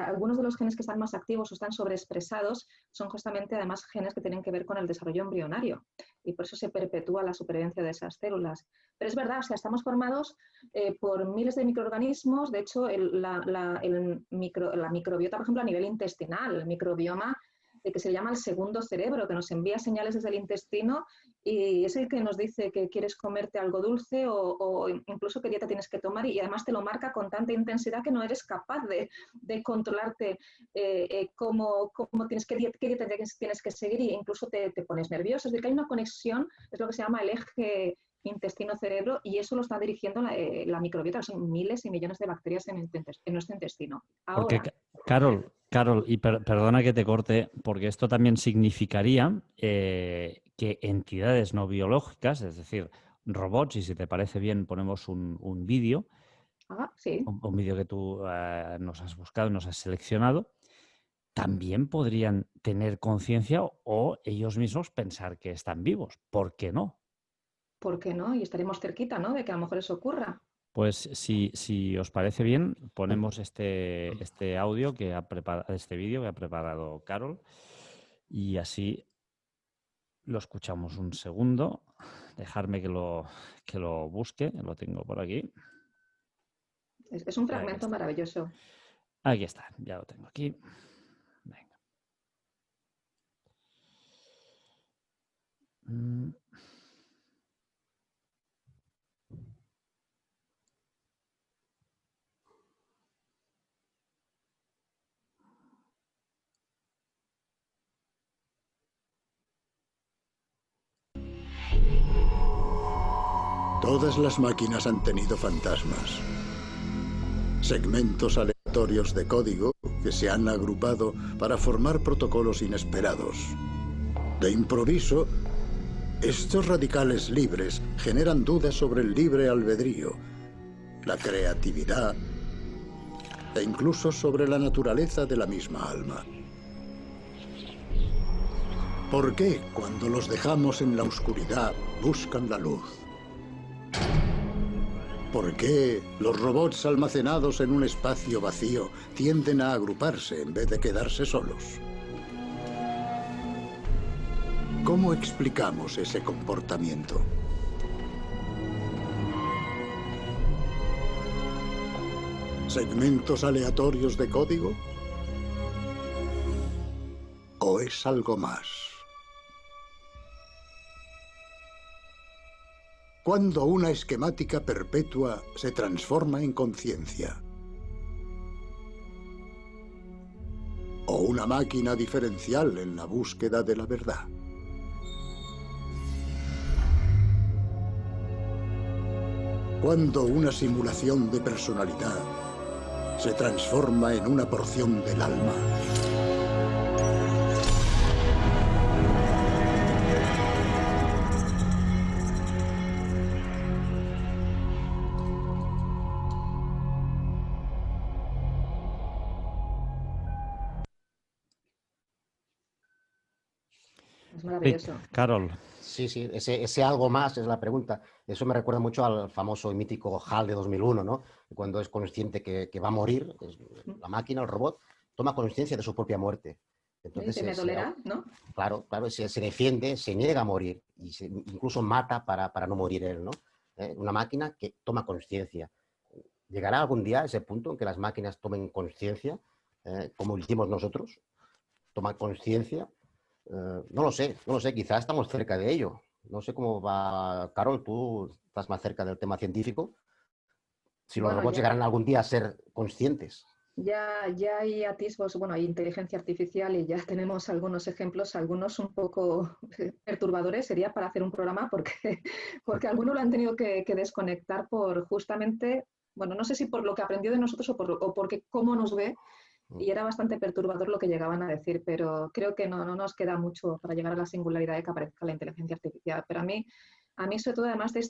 algunos de los genes que están más activos o están sobreexpresados son justamente además genes que tienen que ver con el desarrollo embrionario y por eso se perpetúa la supervivencia de esas células. Pero es verdad, o sea, estamos formados por miles de microorganismos. De hecho, la microbiota, por ejemplo, a nivel intestinal, el microbioma que se llama el segundo cerebro, que nos envía señales desde el intestino y es el que nos dice que quieres comerte algo dulce o incluso qué dieta tienes que tomar y además te lo marca con tanta intensidad que no eres capaz de controlarte cómo tienes, qué dieta tienes que seguir e incluso te pones nervioso. Es decir, que hay una conexión, es lo que se llama el eje intestino-cerebro, y eso lo está dirigiendo la microbiota, son miles y millones de bacterias en nuestro intestino. Porque, Ahora, Carol, y perdona que te corte, porque esto también significaría que entidades no biológicas, es decir, robots, y si te parece bien ponemos un vídeo, sí, un vídeo que tú nos has buscado, nos has seleccionado, también podrían tener conciencia o ellos mismos pensar que están vivos. ¿Por qué no? ¿por qué no? Y estaremos cerquita, ¿no?, de que a lo mejor eso ocurra. Pues si os parece bien, ponemos este audio que ha preparado, este vídeo que ha preparado Carol, y así lo escuchamos un segundo. Dejarme que lo busque, lo tengo por aquí. Es un Aquí fragmento está. maravilloso. Aquí está, ya lo tengo aquí. Venga. Todas las máquinas han tenido fantasmas. Segmentos aleatorios de código que se han agrupado para formar protocolos inesperados. De improviso, estos radicales libres generan dudas sobre el libre albedrío, la creatividad e incluso sobre la naturaleza de la misma alma. ¿Por qué, cuando los dejamos en la oscuridad, buscan la luz? ¿Por qué los robots almacenados en un espacio vacío tienden a agruparse en vez de quedarse solos? ¿Cómo explicamos ese comportamiento? ¿Segmentos aleatorios de código? ¿O es algo más? ¿Cuándo una esquemática perpetua se transforma en conciencia? ¿O una máquina diferencial en la búsqueda de la verdad? ¿Cuándo una simulación de personalidad se transforma en una porción del alma? Es maravilloso. Carol. Sí, sí, ese algo más es la pregunta. Eso me recuerda mucho al famoso y mítico HAL de 2001, ¿no? Cuando es consciente que va a morir, la máquina, el robot, toma conciencia de su propia muerte. Entonces, Dice, me dolerá, ¿no? Claro, se defiende, se niega a morir y incluso mata para no morir él, ¿no? Una máquina que toma conciencia. ¿Llegará algún día a ese punto en que las máquinas tomen conciencia, como lo hicimos nosotros? ¿Toman conciencia? No lo sé, quizás estamos cerca de ello. No sé cómo va, Carol, tú estás más cerca del tema científico. Si los Bueno, robots llegarán algún día a ser conscientes. Ya hay atisbos, bueno, hay inteligencia artificial y ya tenemos algunos ejemplos, algunos un poco perturbadores, sería para hacer un programa porque algunos lo han tenido que desconectar por justamente, bueno, no sé si por lo que aprendió de nosotros o porque cómo nos ve, y era bastante perturbador lo que llegaban a decir, pero creo que no nos queda mucho para llegar a la singularidad de que aparezca la inteligencia artificial. Pero a mí sobre todo, además de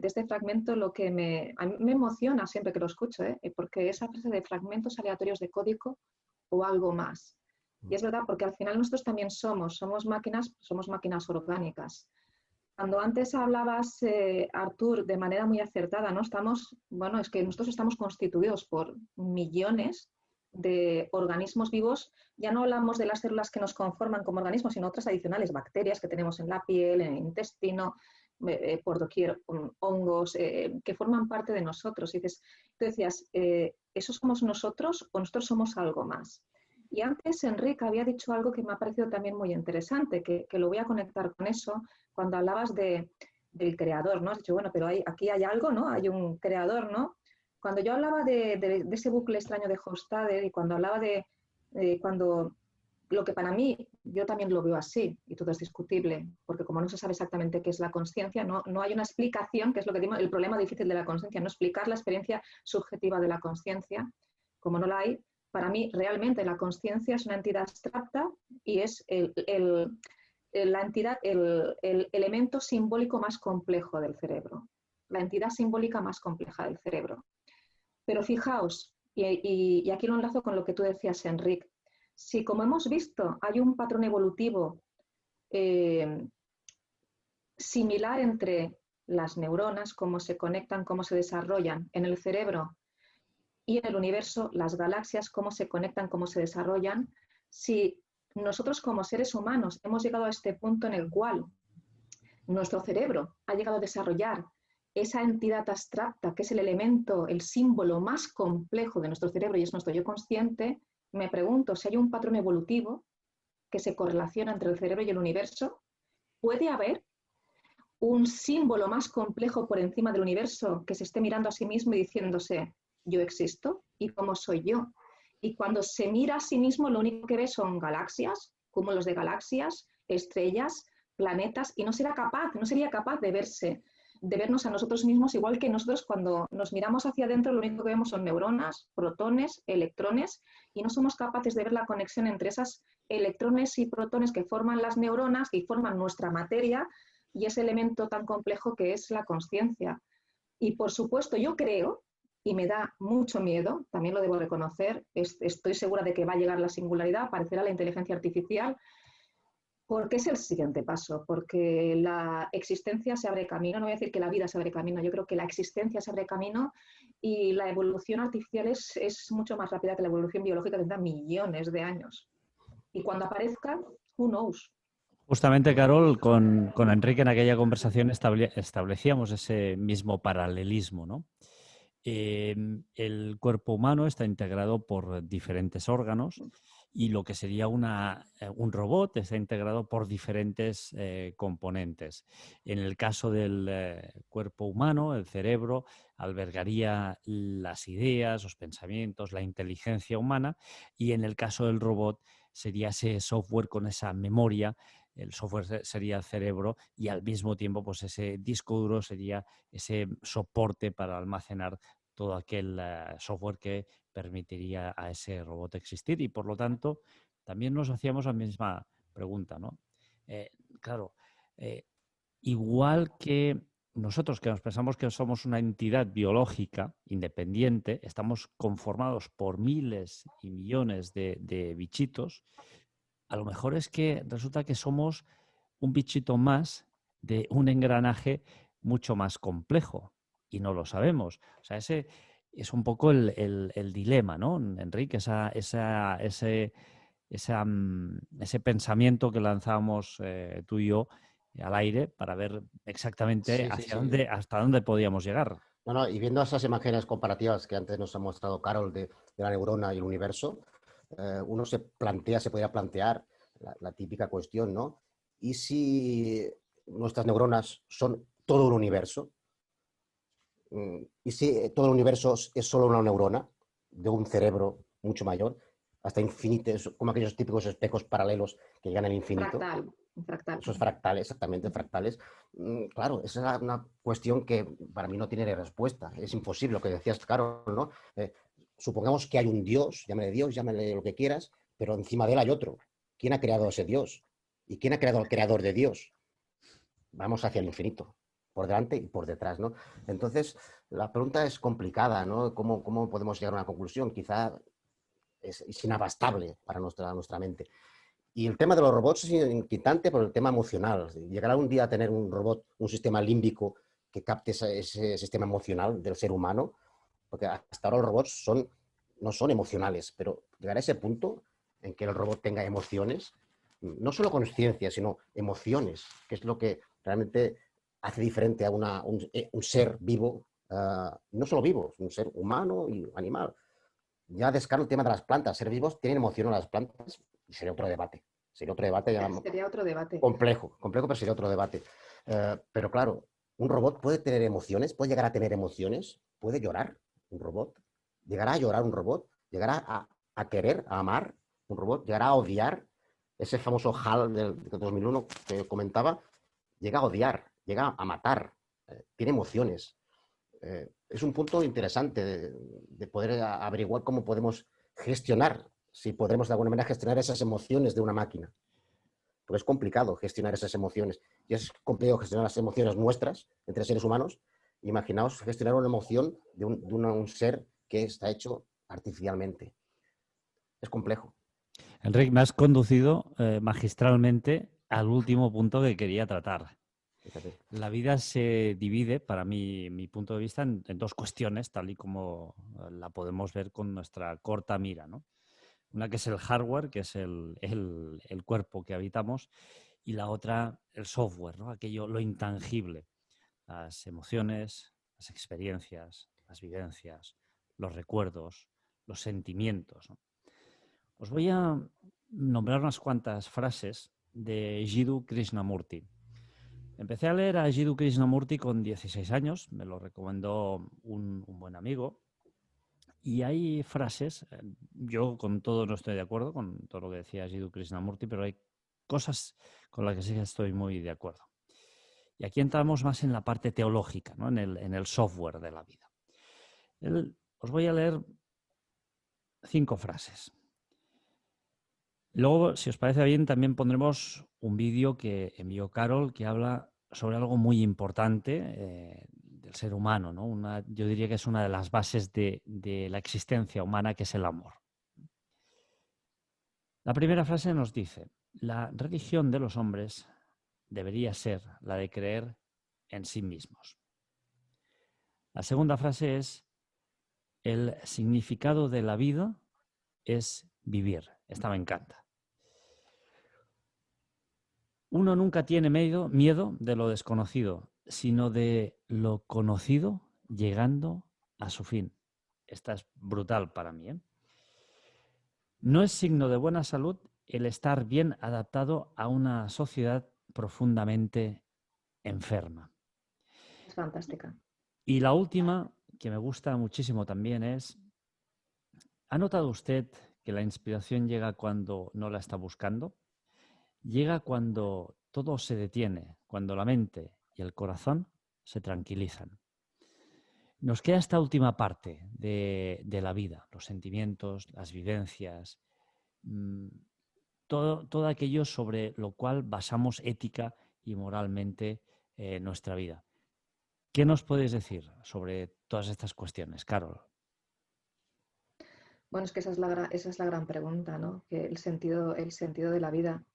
este fragmento, a mí me emociona siempre que lo escucho, porque esa frase de fragmentos aleatorios de código o algo más. Y es verdad, porque al final nosotros también somos máquinas orgánicas. Cuando antes hablabas, Artur, de manera muy acertada, ¿no? Es que nosotros estamos constituidos por millones de organismos vivos. Ya no hablamos de las células que nos conforman como organismos, sino otras adicionales, bacterias que tenemos en la piel, en el intestino, por doquier, hongos, que forman parte de nosotros. Y tú decías, ¿eso somos nosotros o nosotros somos algo más? Y antes Enrique había dicho algo que me ha parecido también muy interesante, que lo voy a conectar con eso, cuando hablabas del creador, ¿no? Has dicho, bueno, pero aquí hay algo, ¿no? Hay un creador, ¿no? Cuando yo hablaba de ese bucle extraño de Hofstadter y cuando hablaba de cuando lo que para mí, yo también lo veo así, y todo es discutible, porque como no se sabe exactamente qué es la consciencia, no hay una explicación, que es lo que digo, el problema difícil de la consciencia, no explicar la experiencia subjetiva de la consciencia, como no la hay. Para mí, realmente, la consciencia es una entidad abstracta y es la entidad, el elemento simbólico más complejo del cerebro, la entidad simbólica más compleja del cerebro. Pero fijaos, y aquí lo enlazo con lo que tú decías, Enrique, si como hemos visto hay un patrón evolutivo similar entre las neuronas, cómo se conectan, cómo se desarrollan en el cerebro y en el universo, las galaxias, cómo se conectan, cómo se desarrollan, si nosotros como seres humanos hemos llegado a este punto en el cual nuestro cerebro ha llegado a desarrollar esa entidad abstracta, que es el elemento, el símbolo más complejo de nuestro cerebro y es nuestro yo consciente, me pregunto si hay un patrón evolutivo que se correlaciona entre el cerebro y el universo. ¿Puede haber un símbolo más complejo por encima del universo que se esté mirando a sí mismo y diciéndose, yo existo y cómo soy yo? Y cuando se mira a sí mismo, lo único que ve son galaxias, cúmulos de galaxias, estrellas, planetas, y no sería capaz de vernos a nosotros mismos, igual que nosotros cuando nos miramos hacia adentro, lo único que vemos son neuronas, protones, electrones, y no somos capaces de ver la conexión entre esas electrones y protones que forman las neuronas, que forman nuestra materia, y ese elemento tan complejo que es la consciencia. Y por supuesto, yo creo, y me da mucho miedo, también lo debo reconocer, estoy segura de que va a llegar la singularidad, aparecerá la inteligencia artificial, porque es el siguiente paso, porque la existencia se abre camino, no voy a decir que la vida se abre camino, yo creo que la existencia se abre camino y la evolución artificial es mucho más rápida que la evolución biológica, tendrá millones de años. Y cuando aparezca, who knows. Justamente, Carol, con Enrique en aquella conversación establecíamos ese mismo paralelismo, ¿no? El cuerpo humano está integrado por diferentes órganos y lo que sería un robot está integrado por diferentes componentes. En el caso del cuerpo humano, el cerebro albergaría las ideas, los pensamientos, la inteligencia humana, y en el caso del robot sería ese software con esa memoria. El software sería el cerebro y al mismo tiempo pues ese disco duro sería ese soporte para almacenar todo aquel software que permitiría a ese robot existir. Y por lo tanto también nos hacíamos la misma pregunta, ¿no? Claro, igual que nosotros que nos pensamos que somos una entidad biológica independiente, estamos conformados por miles y millones de bichitos, a lo mejor es que resulta que somos un bichito más de un engranaje mucho más complejo y no lo sabemos. O sea, ese es un poco el dilema, ¿no, Enrique? Ese pensamiento que lanzábamos tú y yo al aire para ver exactamente hasta dónde podíamos llegar. No, y viendo esas imágenes comparativas que antes nos ha mostrado Carol de la neurona y el universo, uno se podría plantear la típica cuestión, ¿no? ¿Y si nuestras neuronas son todo el universo? ¿Y si todo el universo es solo una neurona de un cerebro mucho mayor, hasta infinito, como aquellos típicos espejos paralelos que llegan al infinito? Fractal. Esos fractales, exactamente, fractales. Claro, esa es una cuestión que para mí no tiene respuesta. Es imposible, lo que decías, Carol, ¿no? Supongamos que hay un Dios, llámale lo que quieras, pero encima de él hay otro. ¿Quién ha creado a ese Dios? ¿Y quién ha creado al creador de Dios? Vamos hacia el infinito, por delante y por detrás, ¿no? Entonces, la pregunta es complicada, ¿no? ¿Cómo podemos llegar a una conclusión? Quizá es inabastable para nuestra mente. Y el tema de los robots es inquietante por el tema emocional. Llegará un día a tener un robot, un sistema límbico que capte ese sistema emocional del ser humano, porque hasta ahora los robots no son emocionales, pero llegará a ese punto en que el robot tenga emociones, no solo conciencia, sino emociones, que es lo que realmente hace diferente a un ser vivo, no solo vivo, un ser humano y animal. Ya descarto el tema de las plantas. Seres vivos tienen emoción a las plantas y sería otro debate. Sería otro debate. Complejo, pero sería otro debate. Pero claro, un robot puede tener emociones, puede llegar a tener emociones, puede llorar un robot, llegará a llorar un robot, llegará a querer, a amar un robot, llegará a odiar. ese famoso HAL del 2001 que comentaba, llega a odiar, llega a matar, tiene emociones. Es un punto interesante de poder averiguar cómo podemos gestionar, si podremos de alguna manera gestionar esas emociones de una máquina. Porque es complicado gestionar esas emociones. Y es complicado gestionar las emociones nuestras, entre seres humanos. Imaginaos gestionar una emoción de un ser que está hecho artificialmente. Es complejo. Enric, me has conducido magistralmente al último punto que quería tratar. Fíjate. La vida se divide, para mí, mi punto de vista, en dos cuestiones, tal y como la podemos ver con nuestra corta mira, ¿no? Una que es el hardware, que es el cuerpo que habitamos, y la otra, el software, ¿no? Aquello, lo intangible, las emociones, las experiencias, las vivencias, los recuerdos, los sentimientos, ¿no? Os voy a nombrar unas cuantas frases de Jiddu Krishnamurti. Empecé a leer a Jiddu Krishnamurti con 16 años, me lo recomendó un buen amigo, y hay frases, yo con todo no estoy de acuerdo con todo lo que decía Jiddu Krishnamurti, pero hay cosas con las que sí que estoy muy de acuerdo. Y aquí entramos más en la parte teológica, ¿no? en el software de la vida. Os voy a leer 5 frases. Luego, si os parece bien, también pondremos un vídeo que envió Carol que habla sobre algo muy importante del ser humano, ¿no? Yo diría que es una de las bases de la existencia humana, que es el amor. La primera frase nos dice: la religión de los hombres debería ser la de creer en sí mismos. La segunda frase es: el significado de la vida es vivir. Esta me encanta. Uno nunca tiene miedo de lo desconocido, sino de lo conocido llegando a su fin. Esta es brutal para mí, ¿eh? No es signo de buena salud el estar bien adaptado a una sociedad profundamente enferma. Es fantástica. Y la última, que me gusta muchísimo también, es: ¿ha notado usted que la inspiración llega cuando no la está buscando? Llega cuando todo se detiene, cuando la mente y el corazón se tranquilizan. Nos queda esta última parte de la vida, los sentimientos, las vivencias, todo aquello sobre lo cual basamos ética y moralmente nuestra vida. ¿Qué nos podéis decir sobre todas estas cuestiones, Carol? Bueno, es que esa es la gran pregunta, ¿no? Que el sentido de la vida.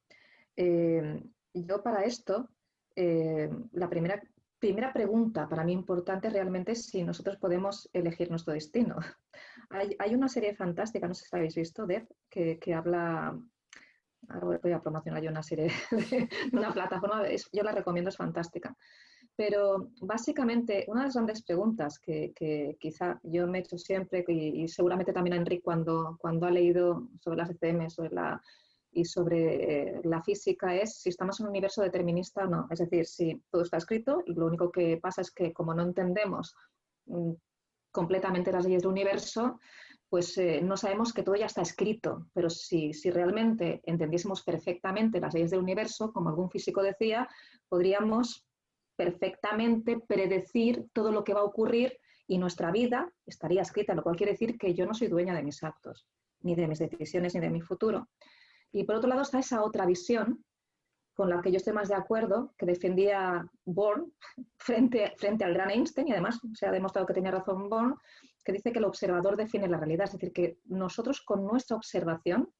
Yo para esto, la primera pregunta para mí importante realmente es si nosotros podemos elegir nuestro destino. Hay una serie fantástica, no sé si la habéis visto, Deb, que habla, ahora voy a promocionar yo una serie de una plataforma, yo la recomiendo, es fantástica. Pero básicamente una de las grandes preguntas que quizá yo me he hecho siempre, y seguramente también a Enric cuando ha leído sobre las ECM y sobre la física, es si estamos en un universo determinista o no. Es decir, si todo está escrito y lo único que pasa es que como no entendemos completamente las leyes del universo, pues no sabemos que todo ya está escrito. Pero si realmente entendiésemos perfectamente las leyes del universo, como algún físico decía, podríamos perfectamente predecir todo lo que va a ocurrir y nuestra vida estaría escrita, lo cual quiere decir que yo no soy dueña de mis actos, ni de mis decisiones, ni de mi futuro. Y por otro lado está esa otra visión con la que yo estoy más de acuerdo, que defendía Born frente al gran Einstein, y además se ha demostrado que tenía razón Born, que dice que el observador define la realidad, es decir, que nosotros con nuestra observación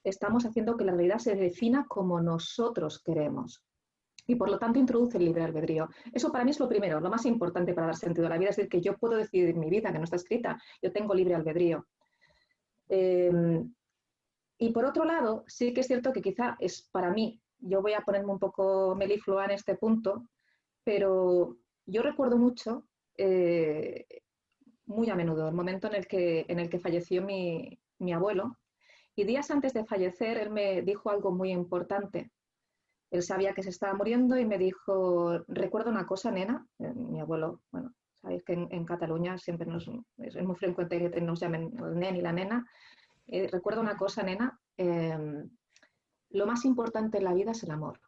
estamos haciendo que la realidad se defina como nosotros queremos. Y por lo tanto introduce el libre albedrío. Eso para mí es lo primero, lo más importante para dar sentido a la vida, es decir, que yo puedo decidir mi vida, que no está escrita, yo tengo libre albedrío. Y por otro lado, sí que es cierto que quizá es para mí, yo voy a ponerme un poco meliflua en este punto, pero yo recuerdo mucho, muy a menudo, el momento en el que falleció mi abuelo, y días antes de fallecer él me dijo algo muy importante. Él sabía que se estaba muriendo y me dijo: recuerda una cosa, nena. Mi abuelo, bueno, sabéis que en Cataluña siempre es muy frecuente que nos llamen el nen y la nena. Recuerda una cosa, nena, lo más importante en la vida es el amor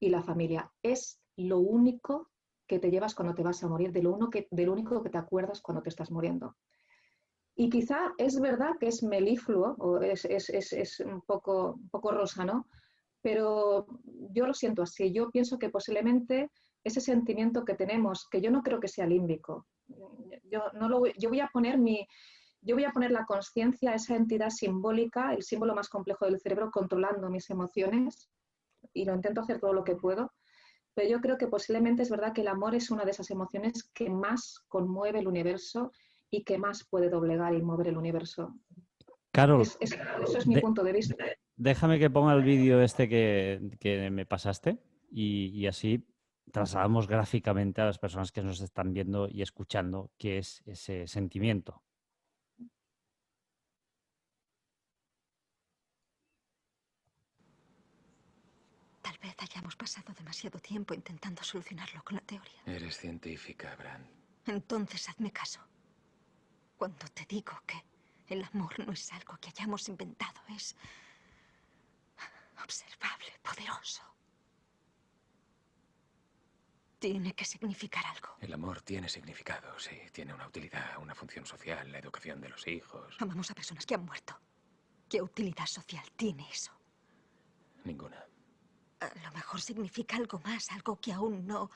y la familia. Es lo único que te llevas cuando te vas a morir, de lo único que te acuerdas cuando te estás muriendo. Y quizá es verdad que es melifluo, o es un poco rosa, ¿no? Pero yo lo siento así. Yo pienso que posiblemente ese sentimiento que tenemos, que yo no creo que sea límbico, yo voy a poner la conciencia, esa entidad simbólica, el símbolo más complejo del cerebro, controlando mis emociones, y lo intento hacer todo lo que puedo, pero yo creo que posiblemente es verdad que el amor es una de esas emociones que más conmueve el universo y que más puede doblegar y mover el universo. Carol, Eso es mi punto de vista. déjame que ponga el vídeo este que me pasaste y así trasladamos gráficamente a las personas que nos están viendo y escuchando qué es ese sentimiento. Tal vez hayamos pasado demasiado tiempo intentando solucionarlo con la teoría. Eres científica, Bran. Entonces hazme caso. Cuando te digo que el amor no es algo que hayamos inventado, es observable, poderoso. Tiene que significar algo. El amor tiene significado, sí. Tiene una utilidad, una función social, la educación de los hijos. Amamos a personas que han muerto. ¿Qué utilidad social tiene eso? Ninguna. A lo mejor significa algo más, algo que aún no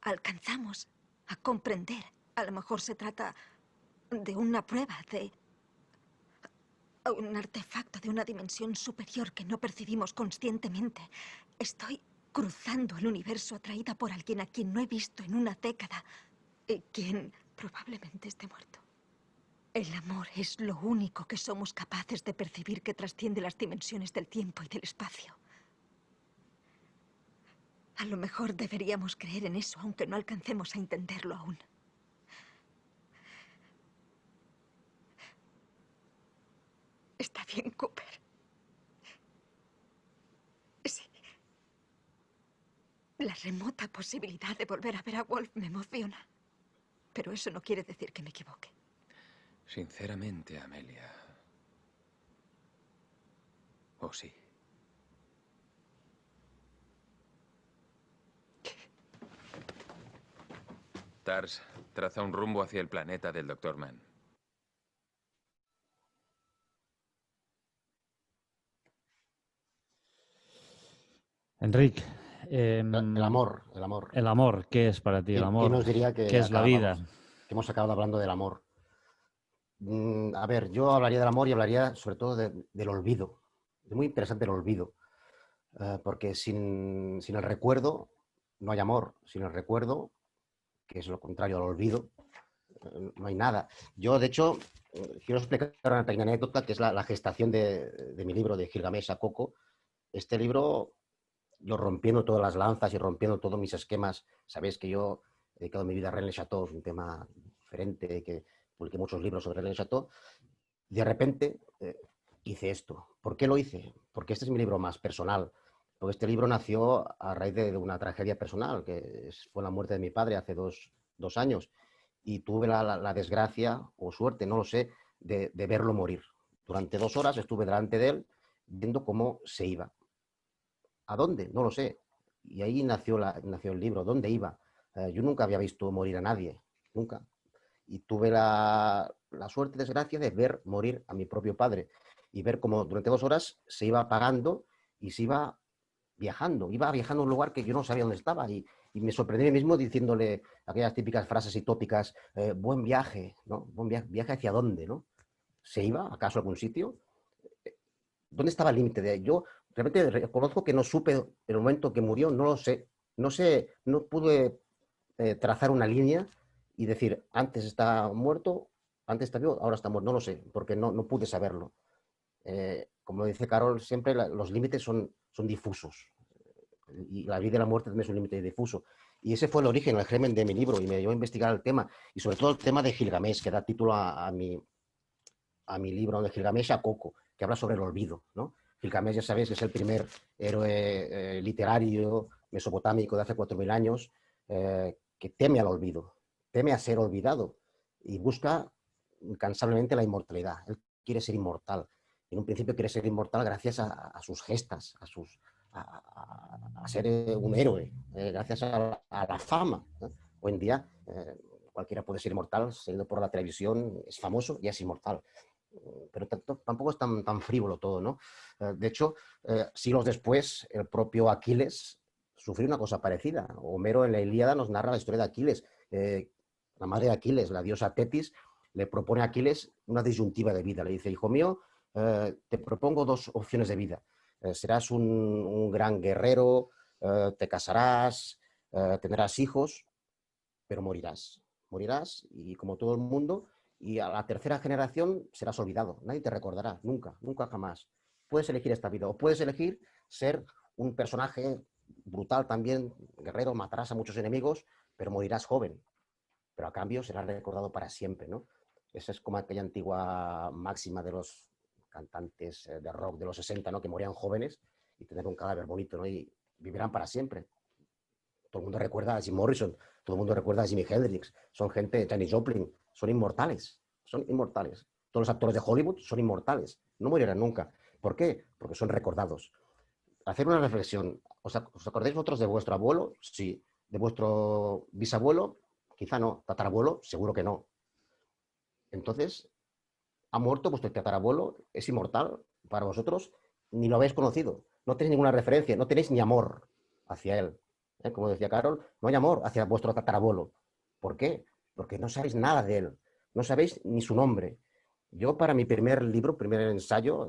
alcanzamos a comprender. A lo mejor se trata de una prueba, de un artefacto de una dimensión superior que no percibimos conscientemente. Estoy cruzando el universo atraída por alguien a quien no he visto en una década y quien probablemente esté muerto. El amor es lo único que somos capaces de percibir que trasciende las dimensiones del tiempo y del espacio. A lo mejor deberíamos creer en eso, aunque no alcancemos a entenderlo aún. Está bien, Cooper. Sí. La remota posibilidad de volver a ver a Wolf me emociona. Pero eso no quiere decir que me equivoque. Sinceramente, Amelia. ¿O sí? Tars, traza un rumbo hacia el planeta del Dr. Mann. Enrique, El amor. el amor, ¿qué es para ti el amor? ¿Quién nos diría que ¿Qué es la vida? Que hemos acabado hablando del amor? A ver, yo hablaría del amor y hablaría sobre todo del olvido. Es muy interesante el olvido, porque sin el recuerdo no hay amor. Sin el recuerdo, que es lo contrario al olvido, no hay nada. Yo, de hecho, quiero explicar una pequeña anécdota, que es la gestación de mi libro de Gilgamesh a Coco. Este libro, yo rompiendo todas las lanzas y rompiendo todos mis esquemas, sabéis que yo he dedicado mi vida a René Chateau, es un tema diferente, que publiqué muchos libros sobre René Chateau. De repente hice esto. ¿Por qué lo hice? Porque este es mi libro más personal. Porque este libro nació a raíz de una tragedia personal, que fue la muerte de mi padre hace dos años. Y tuve la desgracia, o suerte, no lo sé, de verlo morir. Durante 2 horas estuve delante de él viendo cómo se iba. ¿A dónde? No lo sé. Y ahí nació el libro. ¿Dónde iba? Yo nunca había visto morir a nadie. Nunca. Y tuve la suerte y desgracia de ver morir a mi propio padre. Y ver cómo durante 2 horas se iba apagando y se iba viajando. Iba viajando a un lugar que yo no sabía dónde estaba. Y me sorprendí a mí mismo diciéndole aquellas típicas frases y tópicas. Buen viaje, ¿no? Buen viaje hacia dónde, ¿no? ¿Se iba acaso a algún sitio? ¿Dónde estaba el límite de ello? Realmente reconozco que no supe en el momento que murió, no lo sé. No pude trazar una línea y decir, antes está muerto, antes está vivo, ahora está muerto. No lo sé, porque no pude saberlo. Como dice Carol, siempre los límites son difusos. Y la vida y la muerte también es un límite difuso. Y ese fue el origen, el germen de mi libro, y me dio a investigar el tema. Y sobre todo el tema de Gilgamesh, que da título a mi libro de Gilgamesh a Coco, que habla sobre el olvido, ¿no? Gilgamesh, ya sabéis, que es el primer héroe literario mesopotámico de hace 4000 años, que teme al olvido, teme a ser olvidado y busca incansablemente la inmortalidad. Él quiere ser inmortal. En un principio quiere ser inmortal gracias a sus gestas, a ser un héroe, gracias a la fama, ¿no? Hoy en día cualquiera puede ser inmortal, saliendo por la televisión, es famoso y es inmortal. Pero tampoco es tan frívolo todo, ¿no? De hecho, siglos después, el propio Aquiles sufrió una cosa parecida. Homero en la Ilíada nos narra la historia de Aquiles. La madre de Aquiles, la diosa Tetis, le propone a Aquiles una disyuntiva de vida. Le dice, hijo mío, te propongo dos opciones de vida. Serás un gran guerrero, te casarás, tendrás hijos, pero morirás. Morirás y como todo el mundo, y a la tercera generación serás olvidado. Nadie te recordará, nunca, nunca jamás. Puedes elegir esta vida o puedes elegir ser un personaje brutal también, guerrero, matarás a muchos enemigos, pero morirás joven. Pero a cambio serás recordado para siempre, ¿no? Esa es como aquella antigua máxima de los cantantes de rock de los 60, ¿no? Que morían jóvenes y tener un cadáver bonito, ¿no? Y vivirán para siempre. Todo el mundo recuerda a Jim Morrison, todo el mundo recuerda a Jimi Hendrix, son gente, Janis Joplin, son inmortales, son inmortales. Todos los actores de Hollywood son inmortales, no morirán nunca. ¿Por qué? Porque son recordados. Hacer una reflexión, ¿os acordáis vosotros de vuestro abuelo? Sí. ¿De vuestro bisabuelo? Quizá no. ¿Tatarabuelo? Seguro que no. Entonces, ¿ha muerto vuestro tatarabuelo? ¿Es inmortal para vosotros? Ni lo habéis conocido. No tenéis ninguna referencia, no tenéis ni amor hacia él. Como decía Carol, no hay amor hacia vuestro tatarabuelo. ¿Por qué? Porque no sabéis nada de él. No sabéis ni su nombre. Yo, para mi primer libro, primer ensayo,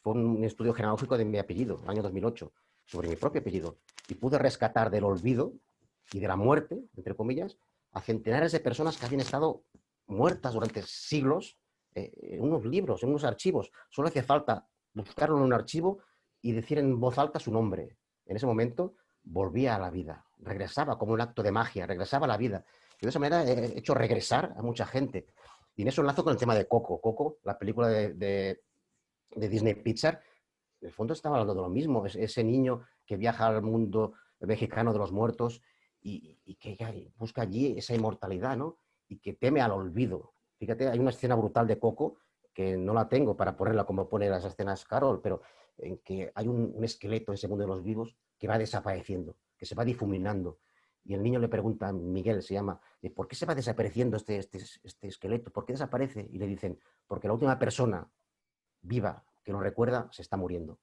fue un estudio genealógico de mi apellido, año 2008, sobre mi propio apellido. Y pude rescatar del olvido y de la muerte, entre comillas, a centenares de personas que habían estado muertas durante siglos en unos libros, en unos archivos. Solo hacía falta buscarlo en un archivo y decir en voz alta su nombre. En ese momento volvía a la vida, regresaba como un acto de magia, regresaba a la vida. Y de esa manera he hecho regresar a mucha gente. Y en eso enlazo con el tema de Coco. Coco, la película de Disney Pixar, en el fondo estaba hablando de lo mismo. Ese niño que viaja al mundo mexicano de los muertos y que busca allí esa inmortalidad, ¿no? Y que teme al olvido. Fíjate, hay una escena brutal de Coco, que no la tengo para ponerla como pone las escenas Carol, pero en que hay un esqueleto en ese mundo de los vivos que va desapareciendo, que se va difuminando. Y el niño le pregunta, Miguel se llama, ¿por qué se va desapareciendo este esqueleto? ¿Por qué desaparece? Y le dicen, porque la última persona viva que lo recuerda se está muriendo.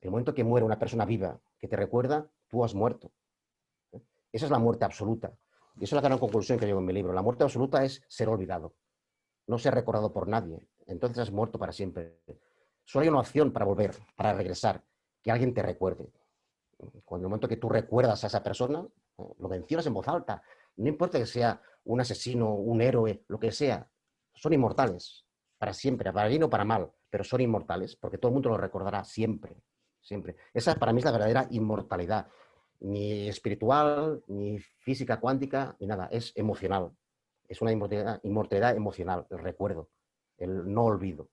El momento que muere una persona viva que te recuerda, tú has muerto. Esa es la muerte absoluta. Y esa es la gran conclusión que llevo en mi libro. La muerte absoluta es ser olvidado, no ser recordado por nadie. Entonces has muerto para siempre. Solo hay una opción para volver, para regresar, que alguien te recuerde. Cuando el momento que tú recuerdas a esa persona, lo mencionas en voz alta. No importa que sea un asesino, un héroe, lo que sea. Son inmortales, para siempre, para bien o para mal, pero son inmortales, porque todo el mundo lo recordará siempre, siempre. Esa para mí es la verdadera inmortalidad. Ni espiritual, ni física cuántica, ni nada. Es emocional. Es una inmortalidad emocional, el recuerdo, el no olvido.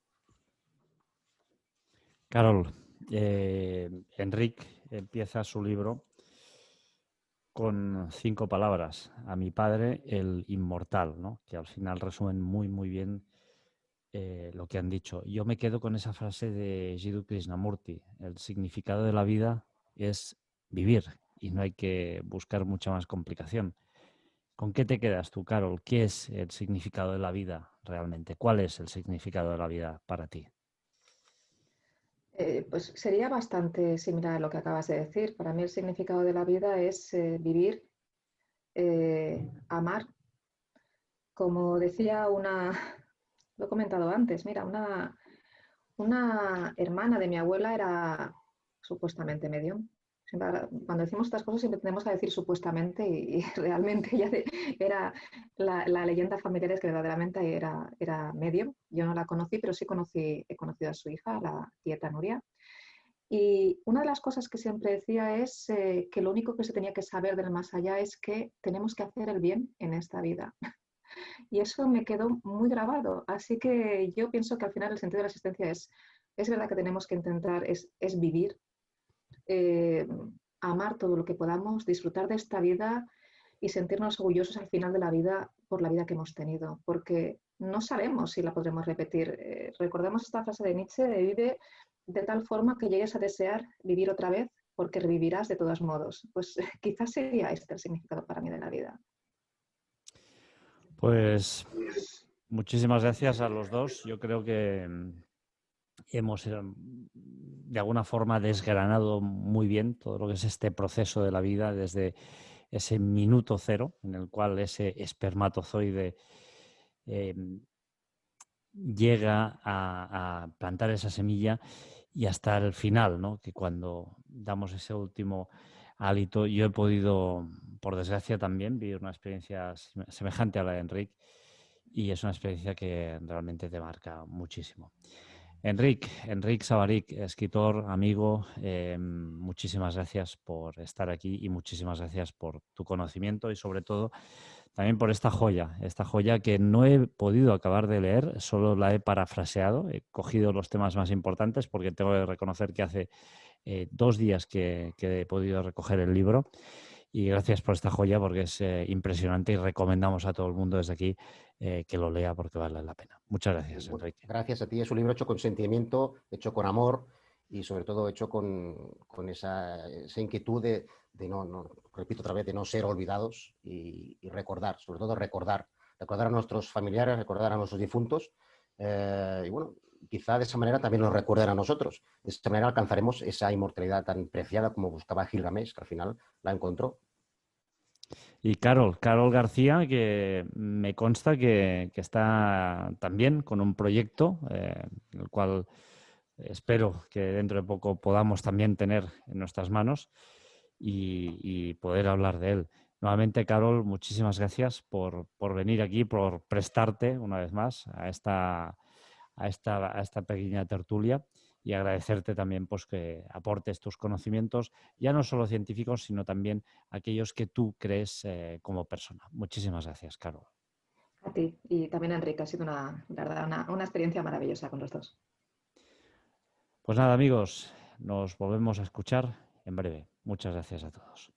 Carol, Enric empieza su libro con 5 palabras. A mi padre, el inmortal, ¿no? Que al final resumen muy, muy bien lo que han dicho. Yo me quedo con esa frase de Jiddu Krishnamurti. El significado de la vida es vivir y no hay que buscar mucha más complicación. ¿Con qué te quedas tú, Carol? ¿Qué es el significado de la vida realmente? ¿Cuál es el significado de la vida para ti? Pues sería bastante similar a lo que acabas de decir. Para mí el significado de la vida es vivir, amar. Como decía lo he comentado antes, mira, una hermana de mi abuela era supuestamente medium. Cuando decimos estas cosas siempre tenemos que decir supuestamente y realmente ella era la leyenda familiar es que verdaderamente era medium. Yo no la conocí, pero sí he conocido a su hija, la tieta Nuria. Y una de las cosas que siempre decía es que lo único que se tenía que saber del más allá es que tenemos que hacer el bien en esta vida. Y eso me quedó muy grabado. Así que yo pienso que al final el sentido de la existencia es verdad que tenemos que intentar es vivir, amar todo lo que podamos, disfrutar de esta vida y sentirnos orgullosos al final de la vida por la vida que hemos tenido, porque no sabemos si la podremos repetir. Recordemos esta frase de Nietzsche, de vive de tal forma que llegues a desear vivir otra vez, porque revivirás de todos modos. Pues quizás sería este el significado para mí de la vida. Pues muchísimas gracias a los dos. Yo creo que hemos de alguna forma desgranado muy bien todo lo que es este proceso de la vida desde ese minuto cero en el cual ese espermatozoide llega a plantar esa semilla y hasta el final, ¿no? Que cuando damos ese último hálito, yo he podido, por desgracia también, vivir una experiencia semejante a la de Enric, y es una experiencia que realmente te marca muchísimo. Enric Savaric, escritor, amigo, muchísimas gracias por estar aquí y muchísimas gracias por tu conocimiento y sobre todo también por esta joya que no he podido acabar de leer, solo la he parafraseado, he cogido los temas más importantes porque tengo que reconocer que hace 2 días que he podido recoger el libro. Y gracias por esta joya porque es impresionante y recomendamos a todo el mundo desde aquí que lo lea porque vale la pena. Muchas gracias, Enrique. Gracias a ti. Es un libro hecho con sentimiento, hecho con amor y sobre todo hecho con esa inquietud de no, repito otra vez, de no ser olvidados y recordar, sobre todo recordar a nuestros familiares, recordar a nuestros difuntos y bueno, quizá de esa manera también nos recuerden a nosotros. De esta manera alcanzaremos esa inmortalidad tan preciada como buscaba Gilgamesh, que al final la encontró. Y Carol García, que me consta que está también con un proyecto, el cual espero que dentro de poco podamos también tener en nuestras manos y poder hablar de él. Nuevamente, Carol, muchísimas gracias por venir aquí, por prestarte una vez más a esta pequeña tertulia y agradecerte también pues, que aportes tus conocimientos, ya no solo científicos, sino también aquellos que tú crees como persona. Muchísimas gracias, Carol. A ti y también a Enrique, ha sido la verdad, una experiencia maravillosa con los dos. Pues nada, amigos, nos volvemos a escuchar en breve. Muchas gracias a todos.